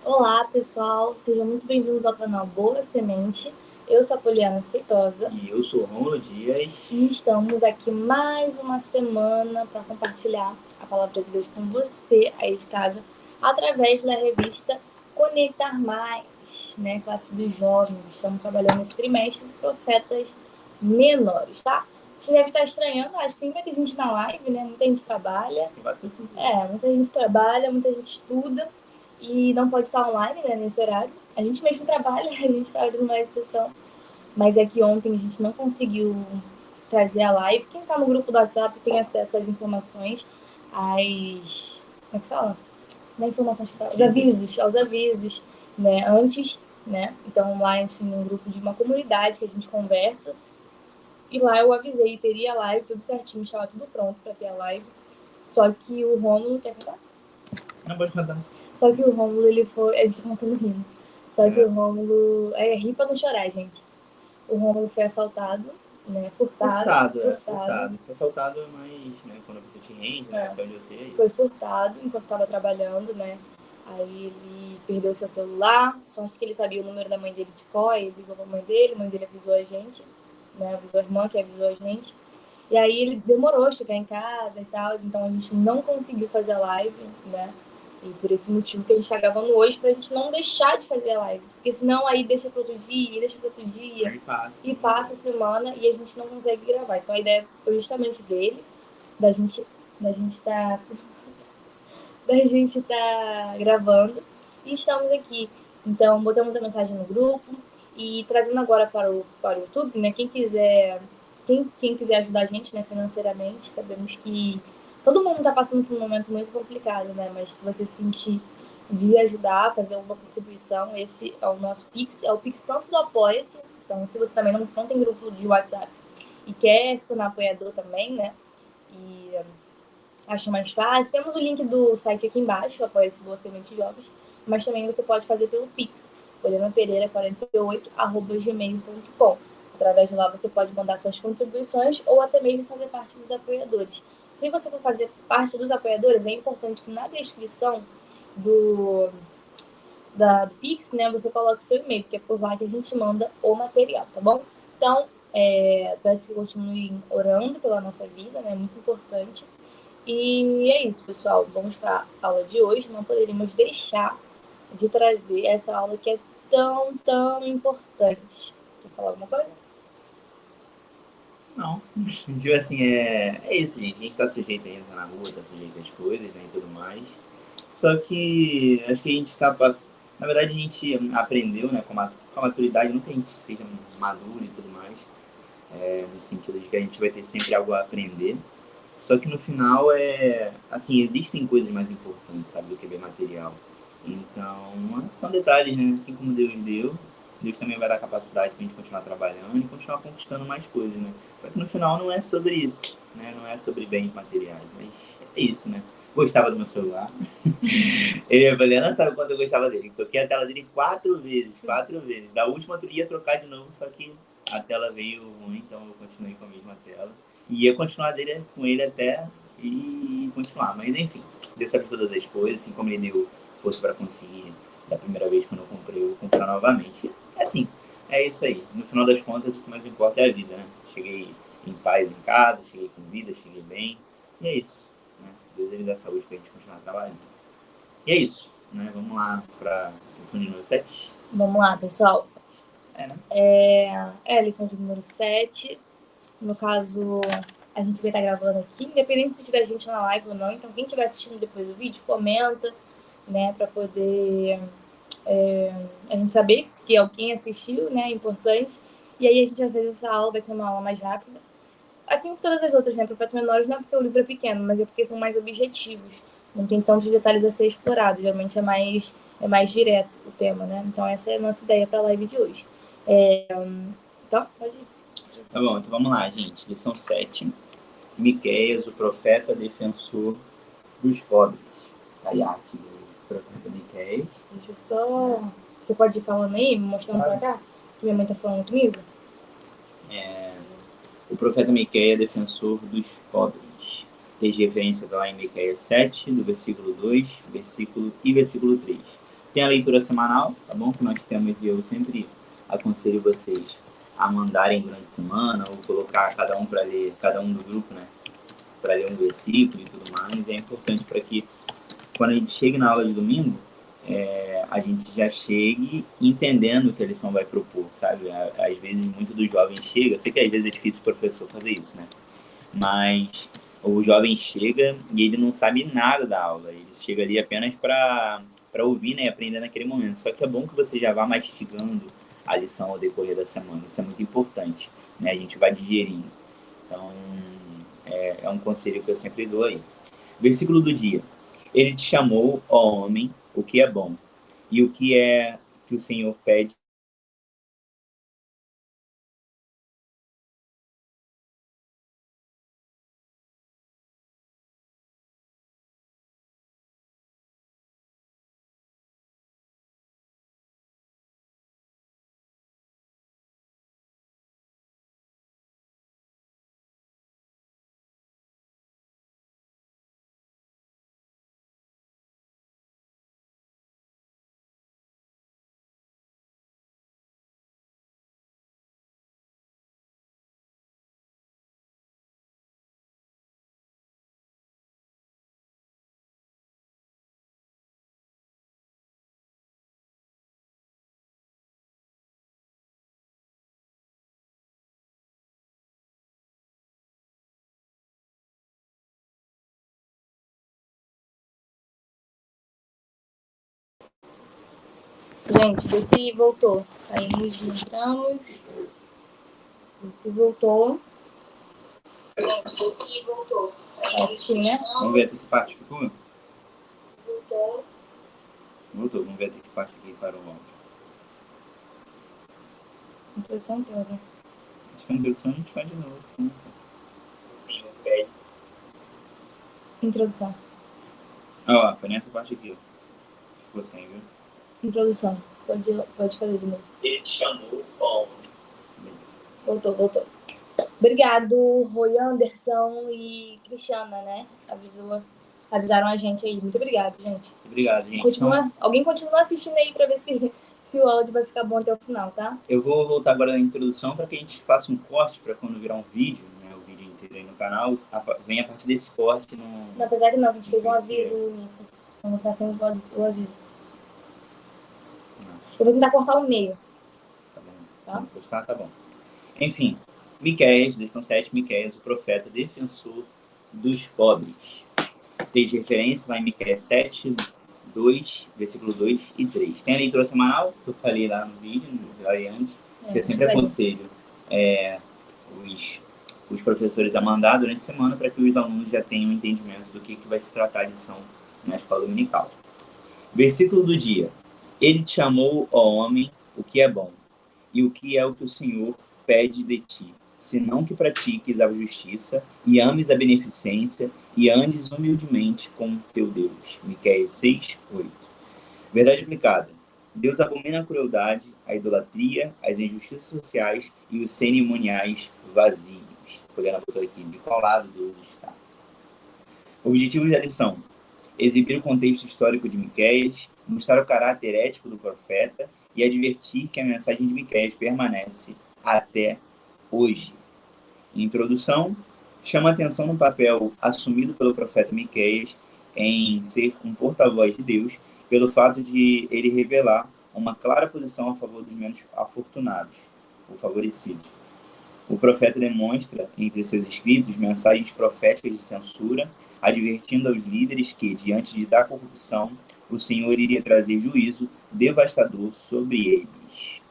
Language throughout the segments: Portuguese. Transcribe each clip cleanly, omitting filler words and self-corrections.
Olá, pessoal. Sejam muito bem-vindos ao canal Boa Semente. Eu sou a Poliana Feitosa. E eu sou o Rômulo Dias. E estamos aqui mais uma semana para compartilhar a palavra de Deus com você aí de casa, através da revista Conectar Mais, né? Classe dos jovens. Estamos trabalhando nesse trimestre de profetas menores, tá? Você deve estar estranhando, acho que tem muita gente na live, né? Muita gente trabalha. Muita gente trabalha, muita gente estuda e não pode estar online, né, nesse horário. A gente mesmo trabalha, a gente está abrindo mais sessão, mas é que ontem a gente não conseguiu trazer a live. Quem está no grupo do WhatsApp tem acesso às informações, às... como é que fala? Não é informações que fala? Aos avisos, né, antes, né? Então lá a gente tem um grupo de uma comunidade que a gente conversa, e lá eu avisei, teria live, tudo certinho, estava tudo pronto para ter a live. Só que o Rômulo, quer contar? Não pode contar. Só que o Rômulo, ele foi... A gente tá contando rindo. Só que o Rômulo... ri pra não chorar, gente. O Rômulo foi assaltado, né? Furtado. Assaltado é mais, né, quando você te rende, né, até onde eu sei é isso. Foi furtado enquanto estava trabalhando, né? Aí ele perdeu seu celular, só que ele sabia o número da mãe dele de cor, ele ligou pra mãe dele avisou a gente, né? Avisou a irmã que avisou a gente. E aí ele demorou a chegar em casa e tal, então a gente não conseguiu fazer a live, né? E por esse motivo que a gente tá gravando hoje, pra gente não deixar de fazer a live. Porque senão aí deixa pra outro dia, e passa a semana e a gente não consegue gravar. Então a ideia foi justamente dele, da gente tá gravando e estamos aqui. Então botamos a mensagem no grupo e trazendo agora para o YouTube, né? Quem quiser ajudar a gente, né, financeiramente, sabemos que todo mundo está passando por um momento muito complicado, né? Mas se você sentir de ajudar, fazer alguma contribuição, esse é o nosso Pix, é o Pix Santo do Apoia-se. Então, se você também não tem grupo de WhatsApp e quer se tornar apoiador também, né? E acha mais fácil, temos o link do site aqui embaixo, Apoia-se Boa Semente Jovens, mas também você pode fazer pelo Pix, polianapereira48@gmail.com. Através de lá você pode mandar suas contribuições ou até mesmo fazer parte dos apoiadores. Se você for fazer parte dos apoiadores, é importante que na descrição do Pix, né, você coloque seu e-mail, porque é por lá que a gente manda o material, tá bom? Então, peço que continuem orando pela nossa vida, né, muito importante. E é isso, pessoal. Vamos para a aula de hoje. Não poderíamos deixar de trazer essa aula que é tão importante. Quer falar alguma coisa? Não. Tipo assim, é isso, gente. A gente tá sujeito a entrar na rua, tá sujeito às coisas, né, e tudo mais. Só que acho que a gente tá passando... Na verdade, a gente aprendeu, né, com a maturidade, não que a gente seja maduro e tudo mais, no sentido de que a gente vai ter sempre algo a aprender. Só que no final, assim, existem coisas mais importantes, sabe, do que bem material. Então, são detalhes, né? Assim como Deus deu, Deus também vai dar capacidade para a gente continuar trabalhando e continuar conquistando mais coisas, né? Só que no final não é sobre isso, né? Não é sobre bens materiais, mas é isso, né? Gostava do meu celular. Eu falei, não sabe quanto eu gostava dele. Toquei a tela dele 4 vezes. Da última eu ia trocar de novo, só que a tela veio ruim, então eu continuei com a mesma tela. E ia continuar com ele até e continuar. Mas enfim, Deus sabe todas as coisas, assim como ele deu força para conseguir da primeira vez quando eu vou comprar novamente. Assim, é isso aí. No final das contas, o que mais importa é a vida, né? Cheguei em paz em casa, cheguei com vida, cheguei bem. E é isso. Né? Deus ele dá saúde pra gente continuar trabalhando. E é isso. Né? Vamos lá para lição de número 7. Vamos lá, pessoal. Né? A lição de número 7. No caso, a gente vai estar gravando aqui, independente se tiver gente na live ou não. Então, quem estiver assistindo depois do vídeo, comenta, né, para poder a gente saber que alguém assistiu, né, é importante. E aí a gente vai fazer essa aula, vai ser uma aula mais rápida. Assim como todas as outras, né, Profetas Menores, não é porque o livro é pequeno, mas é porque são mais objetivos. Não tem tantos detalhes a ser explorados, geralmente é mais direto o tema, né? Então essa é a nossa ideia para a live de hoje. Então, pode ir. Tá bom, então vamos lá, gente. Lição 7. Miqueias, o profeta defensor dos pobres. Tá aí a arte do profeta Miqueias. Deixa eu só... Você pode ir falando aí, mostrando pra cá? Que minha mãe tá falando comigo? O profeta Miqueias, defensor dos pobres. Tem referência lá em Miqueias 7, do versículo 2, versículo 3. Tem a leitura semanal, tá bom? Que nós temos, e eu sempre aconselho vocês a mandarem durante a semana, ou colocar cada um para ler, cada um do grupo, né? Para ler um versículo e tudo mais. É importante para que, quando a gente chegue na aula de domingo, a gente já chegue entendendo o que a lição vai propor, sabe? Às vezes, muito dos jovens chega, sei que às vezes é difícil o professor fazer isso, né? Mas o jovem chega e ele não sabe nada da aula, ele chega ali apenas para ouvir, né, e aprender naquele momento. Só que é bom que você já vá mastigando a lição ao decorrer da semana, isso é muito importante, né? A gente vai digerindo. Então, é um conselho que eu sempre dou aí. Versículo do dia. Ele te chamou, ó homem, o que é bom, e o que é que o Senhor pede. Gente, vê se voltou. Saímos e entramos. Vê se voltou. Gente, vê se voltou. Saímos e entramos. Vamos ver até que parte ficou? Se voltou. Voltou, vamos ver até que parte aqui parou o áudio. Introdução toda. Acho que a introdução a gente faz de novo. Né? O Senhor pede. Introdução. Ó, foi nessa parte aqui, ó. Ficou sem, viu? Introdução. Pode fazer de novo. Ele te chamou, ó homem. Voltou. Obrigado, Roy Anderson e Cristiana, né? Avisaram a gente aí. Muito obrigado, gente. Obrigado, gente. Alguém continua assistindo aí pra ver se o áudio vai ficar bom até o final, tá? Eu vou voltar agora na introdução para que a gente faça um corte para quando virar um vídeo, né? O vídeo inteiro aí no canal, vem a partir desse corte no... Não, apesar que não, a gente fez um aviso nisso. Então não tá sendo o aviso. Eu vou tentar cortar o meio. Tá bom. Tá? Vamos postar? Tá bom. Enfim, Miqueias, lição 7, Miqueias, o profeta defensor dos pobres. Tem referência lá em Miqueias 7, 2, versículo 2 e 3. Tem a leitura semanal, que eu falei lá no vídeo, antes, que eu sempre aconselho os professores a mandar durante a semana para que os alunos já tenham um entendimento do que vai se tratar a lição na escola dominical. Versículo do dia. Ele te chamou, ó homem, o que é bom, e o que é o que o Senhor pede de ti, senão que pratiques a justiça e ames a beneficência e andes humildemente com teu Deus. Miqueias 6, 8. Verdade aplicada. Deus abomina a crueldade, a idolatria, as injustiças sociais e os cerimoniais vazios. Pegando a boca aqui, de qual lado Deus está? Objetivos da lição. Exibir o contexto histórico de Miqueias, mostrar o caráter ético do profeta e advertir que a mensagem de Miqueias permanece até hoje. Introdução. Chama atenção no papel assumido pelo profeta Miqueias em ser um porta-voz de Deus, pelo fato de ele revelar uma clara posição a favor dos menos afortunados, ou favorecidos. O profeta demonstra, entre seus escritos, mensagens proféticas de censura, advertindo aos líderes que, diante da corrupção, o Senhor iria trazer juízo devastador sobre eles.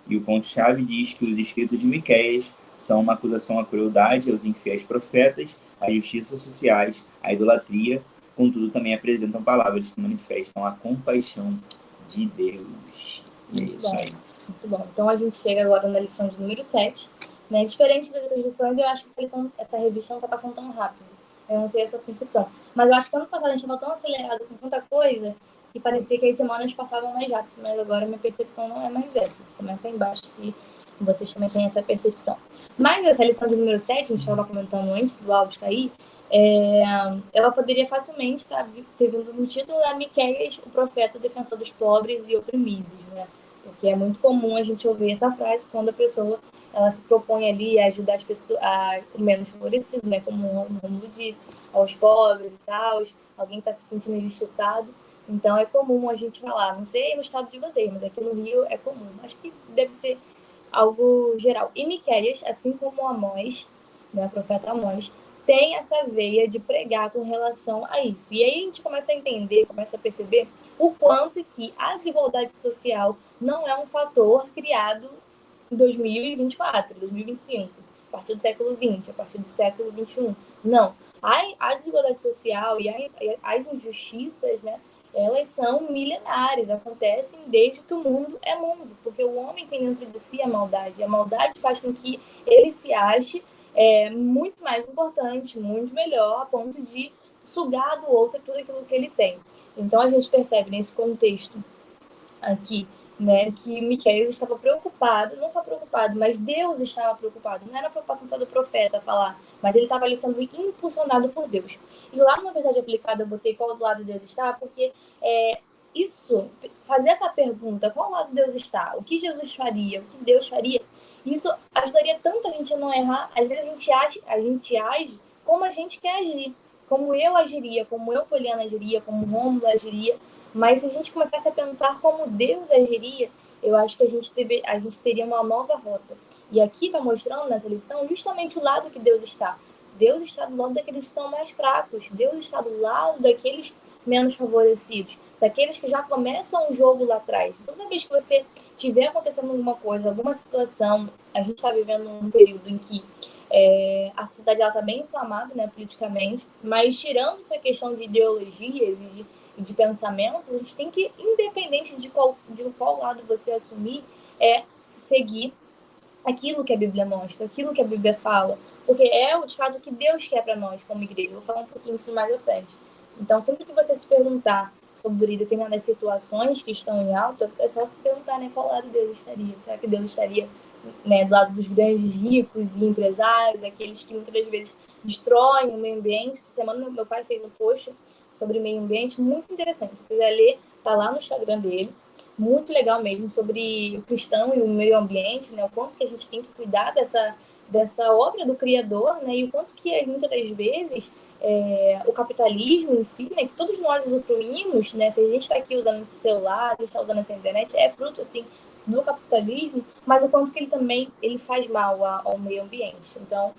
E o ponto-chave diz que os escritos de Miqueias são uma acusação à crueldade, aos infiéis profetas, às justiças sociais, à idolatria, contudo também apresentam palavras que manifestam a compaixão de Deus. E é isso aí. Muito bom. Então a gente chega agora na lição de número 7. Né? Diferente das outras lições, eu acho que essa revista não está passando tão rápido. Eu não sei a sua percepção. Mas eu acho que ano passado a gente estava tão acelerado com tanta coisa que parecia que as semanas passavam mais rápido. Mas agora minha percepção não é mais essa. Comenta aí embaixo se vocês também têm essa percepção. Mas essa lição de número 7, a gente estava comentando antes do áudio cair, ela poderia facilmente ter vindo no título da Miqueias, o profeta defensor dos pobres e oprimidos, né? Porque é muito comum a gente ouvir essa frase quando a pessoa ela se propõe ali a ajudar as pessoas, o menos favorecido, né? Como o Romulo disse, aos pobres e tal, alguém está se sentindo injustiçado. Então é comum a gente falar, não sei no estado de vocês, mas aqui no Rio é comum. Acho que deve ser algo geral. E Miqueias, assim como Amós, né, o profeta Amós, tem essa veia de pregar com relação a isso. E aí a gente começa a entender, começa a perceber o quanto que a desigualdade social não é um fator criado em 2024, 2025, a partir do século XX, a partir do século XXI. Não. A desigualdade social e as injustiças, né, elas são milenares, acontecem desde que o mundo é mundo, porque o homem tem dentro de si a maldade faz com que ele se ache muito mais importante, muito melhor, a ponto de sugar do outro tudo aquilo que ele tem. Então a gente percebe nesse contexto aqui, né, que Miqueias estava preocupado, não só preocupado, mas Deus estava preocupado. Não era a preocupação só do profeta falar, mas ele estava ali sendo impulsionado por Deus. E lá na Verdade Aplicada eu botei qual lado Deus está, porque isso, fazer essa pergunta, qual lado Deus está? O que Jesus faria? O que Deus faria? Isso ajudaria tanto a gente a não errar. Às vezes a gente age como a gente quer agir. Como eu agiria, como eu, Poliana, agiria, como Rômulo agiria. Mas se a gente começasse a pensar como Deus agiria, eu acho que a gente teria uma nova rota. E aqui está mostrando nessa lição justamente o lado que Deus está. Deus está do lado daqueles que são mais fracos. Deus está do lado daqueles menos favorecidos, daqueles que já começam o jogo lá atrás. Toda vez que você tiver acontecendo alguma coisa, alguma situação, a gente está vivendo um período em que a sociedade está bem inflamada, né, politicamente, mas tirando essa questão de ideologias e de pensamentos, a gente tem que, independente de qual lado você assumir, seguir aquilo que a Bíblia mostra, aquilo que a Bíblia fala, porque de fato o que Deus quer para nós como igreja. Eu vou falar um pouquinho disso mais à frente. Então, sempre que você se perguntar sobre determinadas situações que estão em alta, é só se perguntar, né, qual lado Deus estaria. Será que Deus estaria, né, do lado dos grandes ricos e empresários, aqueles que muitas vezes destroem o meio ambiente? Essa semana meu pai fez um post sobre meio ambiente muito interessante. Se quiser ler, tá lá no Instagram dele. Muito legal mesmo, sobre o cristão e o meio ambiente, né? O quanto que a gente tem que cuidar dessa obra do Criador, né? E o quanto que muitas das vezes o capitalismo em si, né? Que todos nós usufruímos, né? Se a gente está aqui usando esse celular, a gente está usando essa internet, é fruto, assim, do capitalismo, mas o quanto que ele também faz mal ao meio ambiente. Então,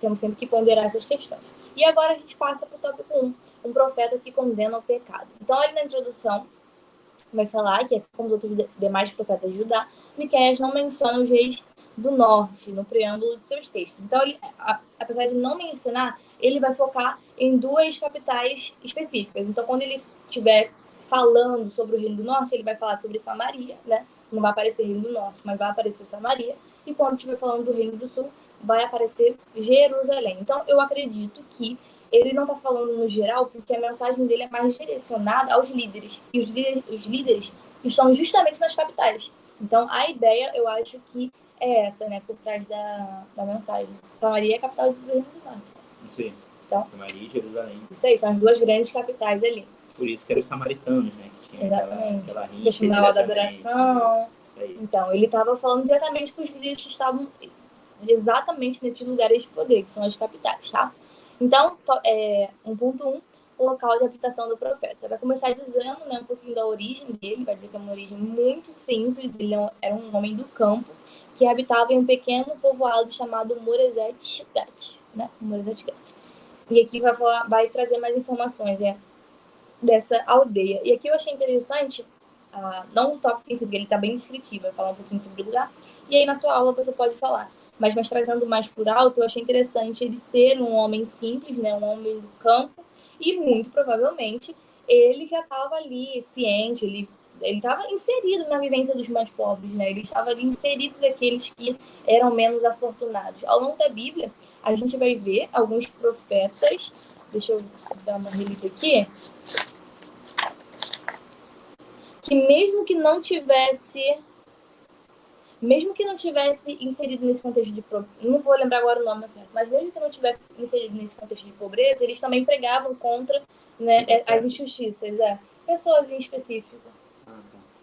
temos sempre que ponderar essas questões. E agora a gente passa para o tópico 1, um profeta que condena o pecado. Então, ali na introdução, vai falar que, assim como os outros demais profetas de Judá, Miqueias não menciona os reis do norte no preâmbulo de seus textos. Então, apesar de não mencionar, ele vai focar em duas capitais específicas. Então, quando ele estiver falando sobre o reino do norte, ele vai falar sobre Samaria, né? Não vai aparecer reino do norte, mas vai aparecer Samaria. E quando estiver falando do reino do sul, vai aparecer Jerusalém. Então, eu acredito que ele não está falando no geral, porque a mensagem dele é mais direcionada aos líderes. E os líderes estão justamente nas capitais. Então, a ideia, eu acho que é essa, né? Por trás da mensagem. Samaria é a capital do Reino do Norte. Isso aí. Então, Samaria e Jerusalém. Isso aí, são as duas grandes capitais ali. Por isso que eram os samaritanos, né? Que tinha aquela rixa. Questão da adoração. Isso aí. Então, ele estava falando diretamente com os líderes que estavam exatamente nesses lugares de poder, que são as capitais, tá? Então, 1.1, o local de habitação do profeta. Vai começar dizendo, né, um pouquinho da origem dele, vai dizer que é uma origem muito simples, ele era um homem do campo, que habitava em um pequeno povoado chamado Moreset-Gat, né? Moreset-Gat. E aqui vai trazer mais informações dessa aldeia. E aqui eu achei interessante, não o tópico em si, porque ele está bem descritivo, vai falar um pouquinho sobre o lugar, e aí na sua aula você pode falar. Mas trazendo mais por alto, eu achei interessante ele ser um homem simples, né, um homem do campo, e muito provavelmente ele já estava ali ciente, ele estava inserido na vivência dos mais pobres, né? Ele estava ali inserido daqueles que eram menos afortunados. Ao longo da Bíblia, a gente vai ver alguns profetas, deixa eu dar uma relida aqui, que mesmo que não tivesse mesmo que não tivesse inserido nesse contexto de... Não vou lembrar agora o nome certo, mas mesmo que não tivesse inserido nesse contexto de pobreza, eles também pregavam contra, né, as injustiças, pessoas em específico.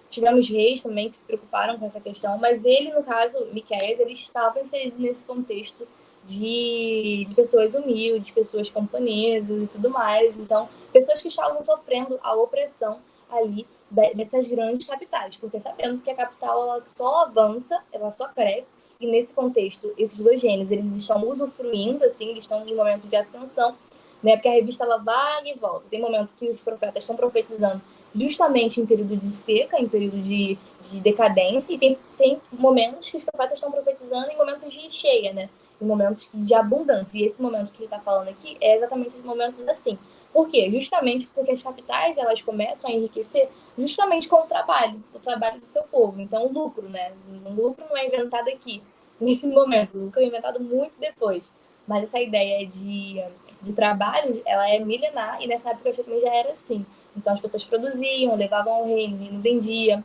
Tivemos reis também que se preocuparam com essa questão, mas ele, no caso, Miqueias, ele estava inserido nesse contexto de pessoas humildes, pessoas camponesas e tudo mais. Então, pessoas que estavam sofrendo a opressão ali dessas grandes capitais, porque sabendo que a capital ela só avança, ela só cresce, e nesse contexto, esses dois gênios, eles estão usufruindo, assim, eles estão em momento de ascensão, né? Porque a revista ela vai e volta. Tem momentos que os profetas estão profetizando justamente em período de seca, em período de decadência, e tem momentos que os profetas estão profetizando em momentos de cheia, né? Em momentos de abundância. E esse momento que ele está falando aqui é exatamente esses momentos assim. Por quê? Justamente porque as capitais elas começam a enriquecer justamente com o trabalho do seu povo. Então, o lucro, né? O lucro não é inventado aqui, nesse momento. O lucro é inventado muito depois. Mas essa ideia de trabalho, ela é milenar, e nessa época também já era assim. Então, as pessoas produziam, levavam ao reino, o reino vendia,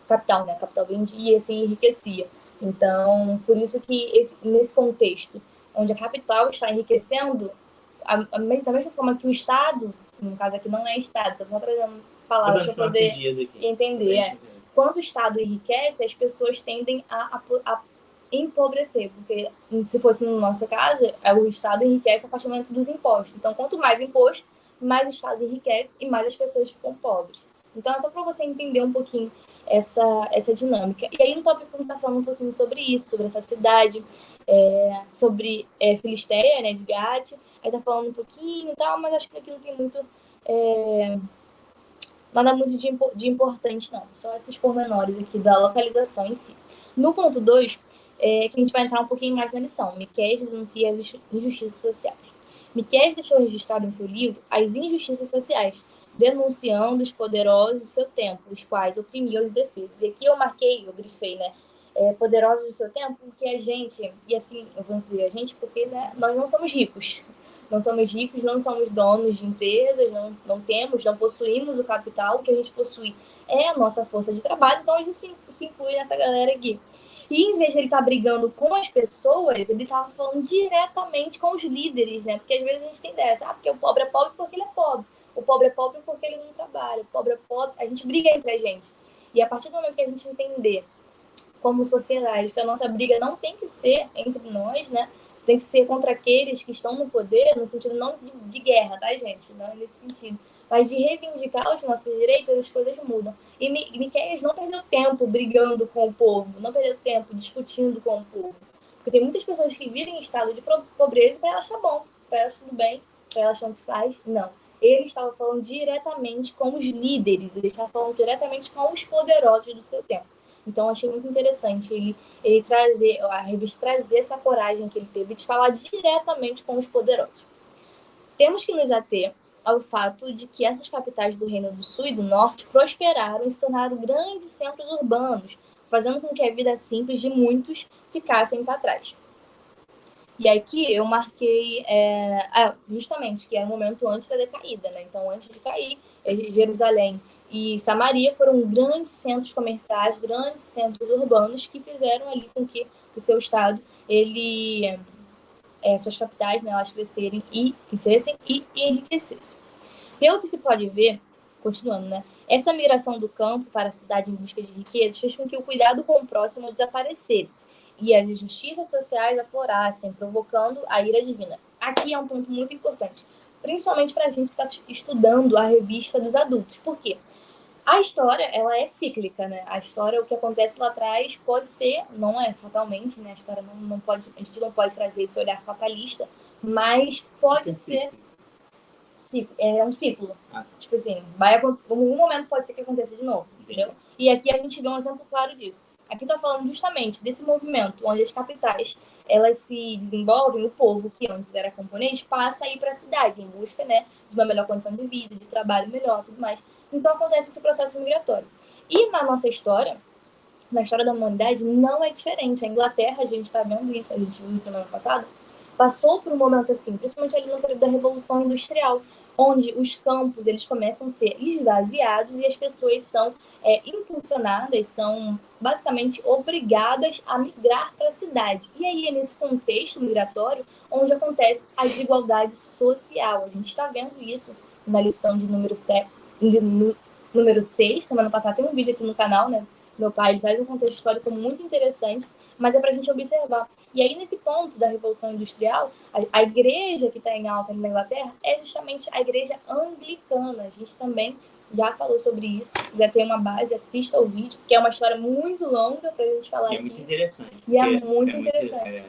capital, né? A capital vendia e assim enriquecia. Então, por isso que nesse contexto, onde a capital está enriquecendo, da mesma forma que o Estado, no caso aqui não é Estado, está só trazendo palavras para poder entender. Quando o Estado enriquece, as pessoas tendem a empobrecer, porque se fosse no nosso caso, o Estado enriquece a partir do momento dos impostos. Então, quanto mais imposto, mais o Estado enriquece e mais as pessoas ficam pobres. Então, é só para você entender um pouquinho essa dinâmica. E aí, no tópico, está falando um pouquinho sobre isso, sobre essa cidade, sobre Filisteia, né, de Gate. Aí está falando um pouquinho e tal, mas acho que aqui não tem muito... nada muito de importante, não. Só esses pormenores aqui da localização em si. No ponto 2, que a gente vai entrar um pouquinho mais na lição. Miqueias denuncia as injustiças sociais. Miqueias deixou registrado em seu livro as injustiças sociais, denunciando os poderosos do seu tempo, os quais oprimiam os defesos. E aqui eu grifei, né? Poderosos do seu tempo, porque a gente, e assim, eu vou incluir a gente, porque né, nós não somos ricos. Não somos ricos, não somos donos de empresas, não possuímos o capital. O que a gente possui é a nossa força de trabalho, então a gente se inclui nessa galera aqui. E em vez de ele estar brigando com as pessoas, ele estava falando diretamente com os líderes, né? Porque às vezes a gente tem dessa, porque o pobre é pobre porque ele é pobre. O pobre é pobre porque ele não trabalha. O pobre é pobre, a gente briga entre a gente. E a partir do momento que a gente entender, como sociedade, que a nossa briga não tem que ser entre nós, né? Tem que ser contra aqueles que estão no poder, no sentido não de guerra, tá, gente? Não é nesse sentido. Mas de reivindicar os nossos direitos, as coisas mudam. E Miqueias não perdeu tempo brigando com o povo, não perdeu tempo discutindo com o povo. Porque tem muitas pessoas que vivem em estado de pobreza e para elas tá bom, para elas tudo bem, para elas tanto faz. Não. Ele estava falando diretamente com os líderes, ele estava falando diretamente com os poderosos do seu tempo. Então, achei muito interessante ele trazer, a revista trazer essa coragem que ele teve de falar diretamente com os poderosos. Temos que nos ater ao fato de que essas capitais do Reino do Sul e do Norte prosperaram e se tornaram grandes centros urbanos, fazendo com que a vida simples de muitos ficassem para trás. E aqui eu marquei justamente que era o momento antes da decaída, né? Então, antes de cair, Jerusalém e Samaria foram grandes centros comerciais, grandes centros urbanos que fizeram ali com que o seu estado, suas capitais, né, elas crescessem e enriquecessem. Pelo que se pode ver, continuando, né, essa migração do campo para a cidade em busca de riquezas fez com que o cuidado com o próximo desaparecesse e as injustiças sociais aflorassem, provocando a ira divina. Aqui é um ponto muito importante, principalmente para a gente que está estudando a revista dos adultos. Por quê? A história, ela é cíclica, né? A história, o que acontece lá atrás pode ser, não é fatalmente, né? A história não pode, a gente não pode trazer esse olhar fatalista, mas pode ser um ciclo. Tipo assim, em algum momento pode ser que aconteça de novo, entendeu? E aqui a gente vê um exemplo claro disso. Aqui está falando justamente desse movimento onde as capitais elas se desenvolvem, o povo que antes era camponês passa a ir para a cidade em busca, né, de uma melhor condição de vida, de trabalho melhor, tudo mais. Então acontece esse processo migratório. E na nossa história, na história da humanidade, não é diferente. A Inglaterra, a gente está vendo isso, a gente viu isso no ano passado, passou por um momento assim, principalmente ali no período da Revolução Industrial, onde os campos eles começam a ser esvaziados e as pessoas são impulsionadas, são basicamente obrigadas a migrar para a cidade. E aí é nesse contexto migratório onde acontece a desigualdade social. A gente está vendo isso na lição de número 7, número 6, semana passada tem um vídeo aqui no canal, né? Meu pai ele faz um contexto histórico muito interessante, mas é para a gente observar. E aí, nesse ponto da Revolução Industrial, a igreja que está em alta na Inglaterra é justamente a igreja anglicana. A gente também já falou sobre isso. Se quiser ter uma base, assista ao vídeo, porque é uma história muito longa para a gente falar aqui. É muito interessante. E é muito interessante.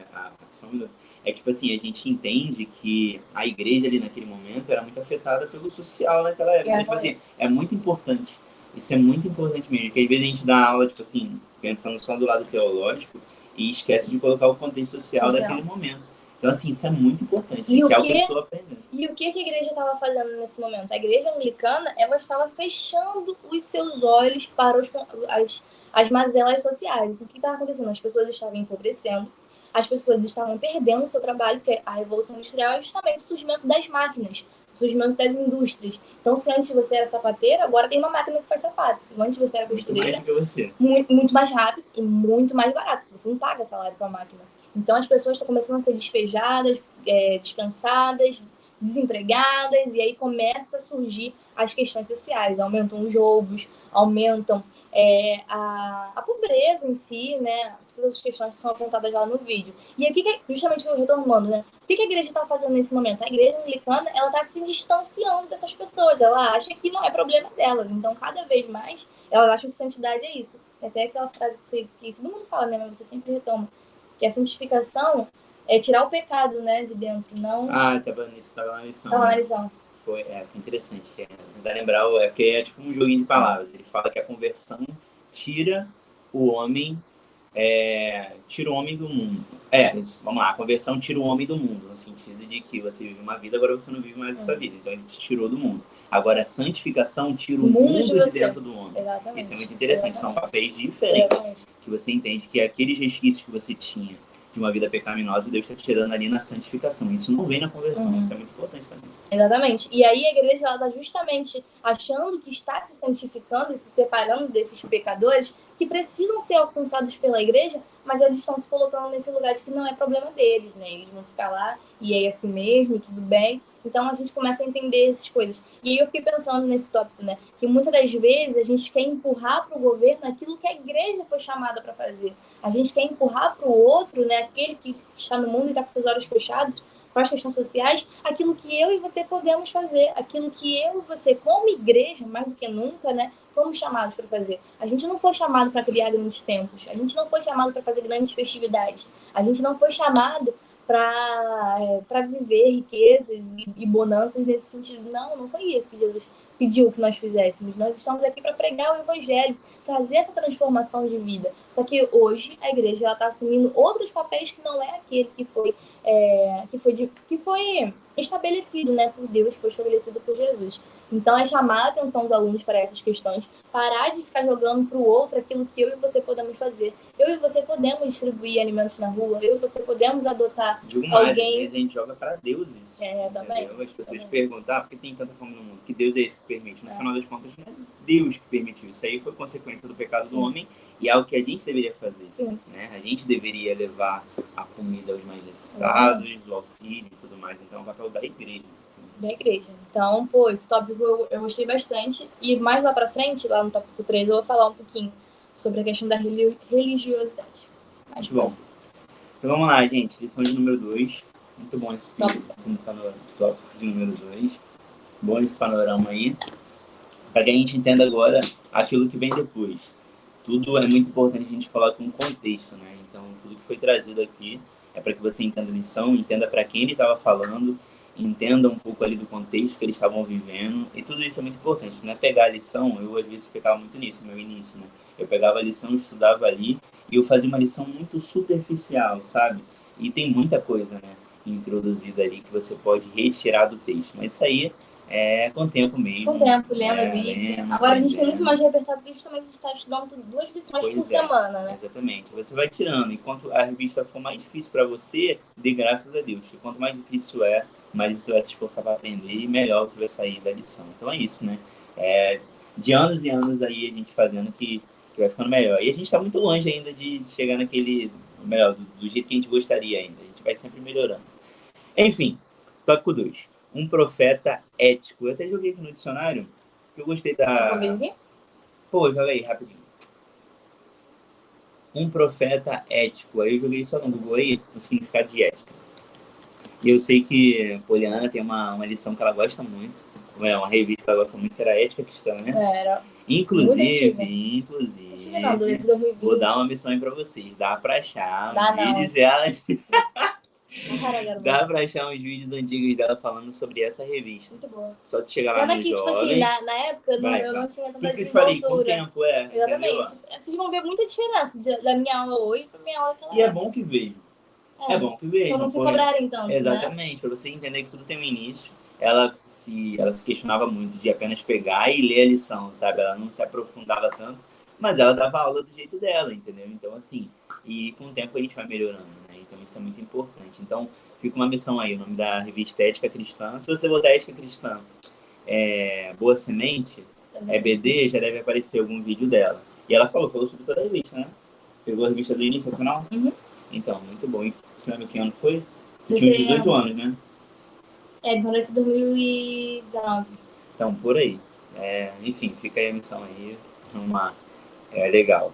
É tipo assim, a gente entende que a igreja ali naquele momento era muito afetada pelo social naquela época. Então, tipo assim, é muito importante. Isso é muito importante mesmo, porque às vezes a gente dá aula, tipo assim, pensando só do lado teológico e esquece de colocar o contexto social daquele momento. Então, assim, isso é muito importante, que é o que eu estou aprendendo. E o que a igreja estava fazendo nesse momento? A igreja anglicana, ela estava fechando os seus olhos para as mazelas sociais. O que estava acontecendo? As pessoas estavam empobrecendo, as pessoas estavam perdendo o seu trabalho, porque a Revolução Industrial é justamente o surgimento das máquinas, o surgimento das indústrias. Então, se antes você era sapateiro, agora tem uma máquina que faz sapatos. Se antes você era costureira, muito mais rápido e muito mais barato. Você não paga salário para a máquina. Então, as pessoas estão começando a ser despejadas, dispensadas, desempregadas, e aí começa a surgir as questões sociais. Aumentam os roubos, aumentam a pobreza em si, né? Todas as questões que são apontadas lá no vídeo. E aqui, justamente eu retomando, né? O que a igreja está fazendo nesse momento? A igreja anglicana, ela está se distanciando dessas pessoas. Ela acha que não é problema delas. Então, cada vez mais, elas acham que santidade é isso. Tem até aquela frase que todo mundo fala, né? Mas você sempre retoma. Que a santificação é tirar o pecado, né, de dentro, não... Tava na lição. Tava na lição. Foi interessante. Tentar lembrar, porque é tipo um joguinho de palavras. Ele fala que a conversão tira o homem do mundo. Vamos lá, a conversão tira o homem do mundo, no sentido de que você vive uma vida, agora você não vive mais essa vida. Então, ele te tirou do mundo. Agora, a santificação tira o mundo de dentro do homem. Exatamente. Isso é muito interessante. Exatamente. São papéis diferentes. Exatamente. Que você entende que aqueles resquícios que você tinha de uma vida pecaminosa, Deus está tirando ali na santificação. Isso não vem na conversão. Isso é muito importante também. Exatamente. E aí a igreja está justamente achando que está se santificando e se separando desses pecadores que precisam ser alcançados pela igreja, mas eles estão se colocando nesse lugar de que não é problema deles, né? Eles vão ficar lá e é assim mesmo, e tudo bem. Então a gente começa a entender essas coisas. E aí eu fiquei pensando nesse tópico, né? Que muitas das vezes a gente quer empurrar para o governo aquilo que a igreja foi chamada para fazer. A gente quer empurrar para o outro, né? Aquele que está no mundo e está com seus olhos fechados, com as questões sociais, aquilo que eu e você podemos fazer, aquilo que eu e você, como igreja, mais do que nunca, né, fomos chamados para fazer. A gente não foi chamado para criar grandes templos, a gente não foi chamado para fazer grandes festividades, a gente não foi chamado para viver riquezas e bonanças nesse sentido. Não foi isso que Jesus pediu que nós fizéssemos. Nós estamos aqui para pregar o evangelho, trazer essa transformação de vida. Só que hoje a igreja está assumindo outros papéis que não é aquele que foi estabelecido, né, por Deus, que foi estabelecido por Jesus. Então, é chamar a atenção dos alunos para essas questões, parar de ficar jogando para o outro aquilo que eu e você podemos fazer. Eu e você podemos distribuir alimentos na rua, eu e você podemos adotar alguém. Às vezes a gente joga para Deus isso. Também. As pessoas perguntam, por que tem tanta fome no mundo? Que Deus é esse que permite? No final das contas, não é Deus que permitiu. Isso aí foi consequência do pecado do homem e é o que a gente deveria fazer. Né? A gente deveria levar a comida aos mais necessitados, o auxílio e tudo mais. Então, é o papel da igreja. Da igreja. Então, esse tópico eu gostei bastante. E mais lá pra frente, lá no tópico 3, eu vou falar um pouquinho sobre a questão da religiosidade. Muito bom. Então vamos lá, gente. Lição de número 2. Muito bom esse tópico de número 2. Bom esse panorama aí. Para que a gente entenda agora aquilo que vem depois. Tudo é muito importante a gente colocar um contexto, né? Então, tudo que foi trazido aqui é para que você entenda a lição, entenda para quem ele estava falando, entenda um pouco ali do contexto que eles estavam vivendo, e tudo isso é muito importante, não é pegar a lição, eu às vezes ficava muito nisso, no meu início, né? Eu pegava a lição, estudava ali, e eu fazia uma lição muito superficial, sabe? E tem muita coisa, né, introduzida ali que você pode retirar do texto, mas isso aí é com o tempo mesmo. Com o tempo, lendo a Bíblia. Agora a gente tem muito mais repertório, porque justamente a gente está estudando 2 lições por semana, né? Exatamente. Você vai tirando. Enquanto a revista for mais difícil para você, dê graças a Deus. E quanto mais difícil é, mais você vai se esforçar para aprender e melhor você vai sair da lição. Então é isso, né? De anos e anos aí a gente fazendo que vai ficando melhor. E a gente está muito longe ainda de chegar naquele, melhor, do jeito que a gente gostaria ainda. A gente vai sempre melhorando. Enfim, tópico 2. Um profeta ético. Eu até joguei aqui no dicionário, que eu gostei Jogou bem da... aqui? Pô, joga aí, rapidinho. Um profeta ético. Aí eu joguei só no Google aí, o significado de ética. E eu sei que Poliana tem uma lição que ela gosta muito, uma revista que ela gosta muito, que era Ética Cristã, né? Era muito Inclusive, antiga. Antiga não, desde 2020. vou dar uma missão aí pra vocês. Dá pra achar Dá uns não. vídeos delas. Cara, garota. Dá pra achar uns vídeos antigos dela falando sobre essa revista. Muito boa. Só tu chegar lá Mas no que, tipo Jovens. assim, na época eu Vai, não tinha tanta por isso que eu te falei, com o desenvoltura. tempo, Exatamente. entendeu? Vocês vão ver muita diferença da minha aula hoje pra minha aula que ela E é bom que vejo. É bom que vejo. Pra não se cobrarem tanto, né? Exatamente, pra você entender que tudo tem um início. Ela se questionava muito de apenas pegar e ler a lição, sabe? Ela não se aprofundava tanto, mas ela dava aula do jeito dela, entendeu? Então, assim, e com o tempo a gente vai melhorando, né? Então isso é muito importante. Então, fica uma missão aí, o nome da revista Ética Cristã. Se você botar Ética Cristã, Boa Semente, EBD, já deve aparecer algum vídeo dela. E ela falou sobre toda a revista, né? Pegou a revista do início ao final? Uhum. Então, muito bom. E você lembra que ano foi? Eu tinha uns 18 anos, né? Então deve ser 2019. Então, por aí. Enfim, fica aí a missão aí. Legal.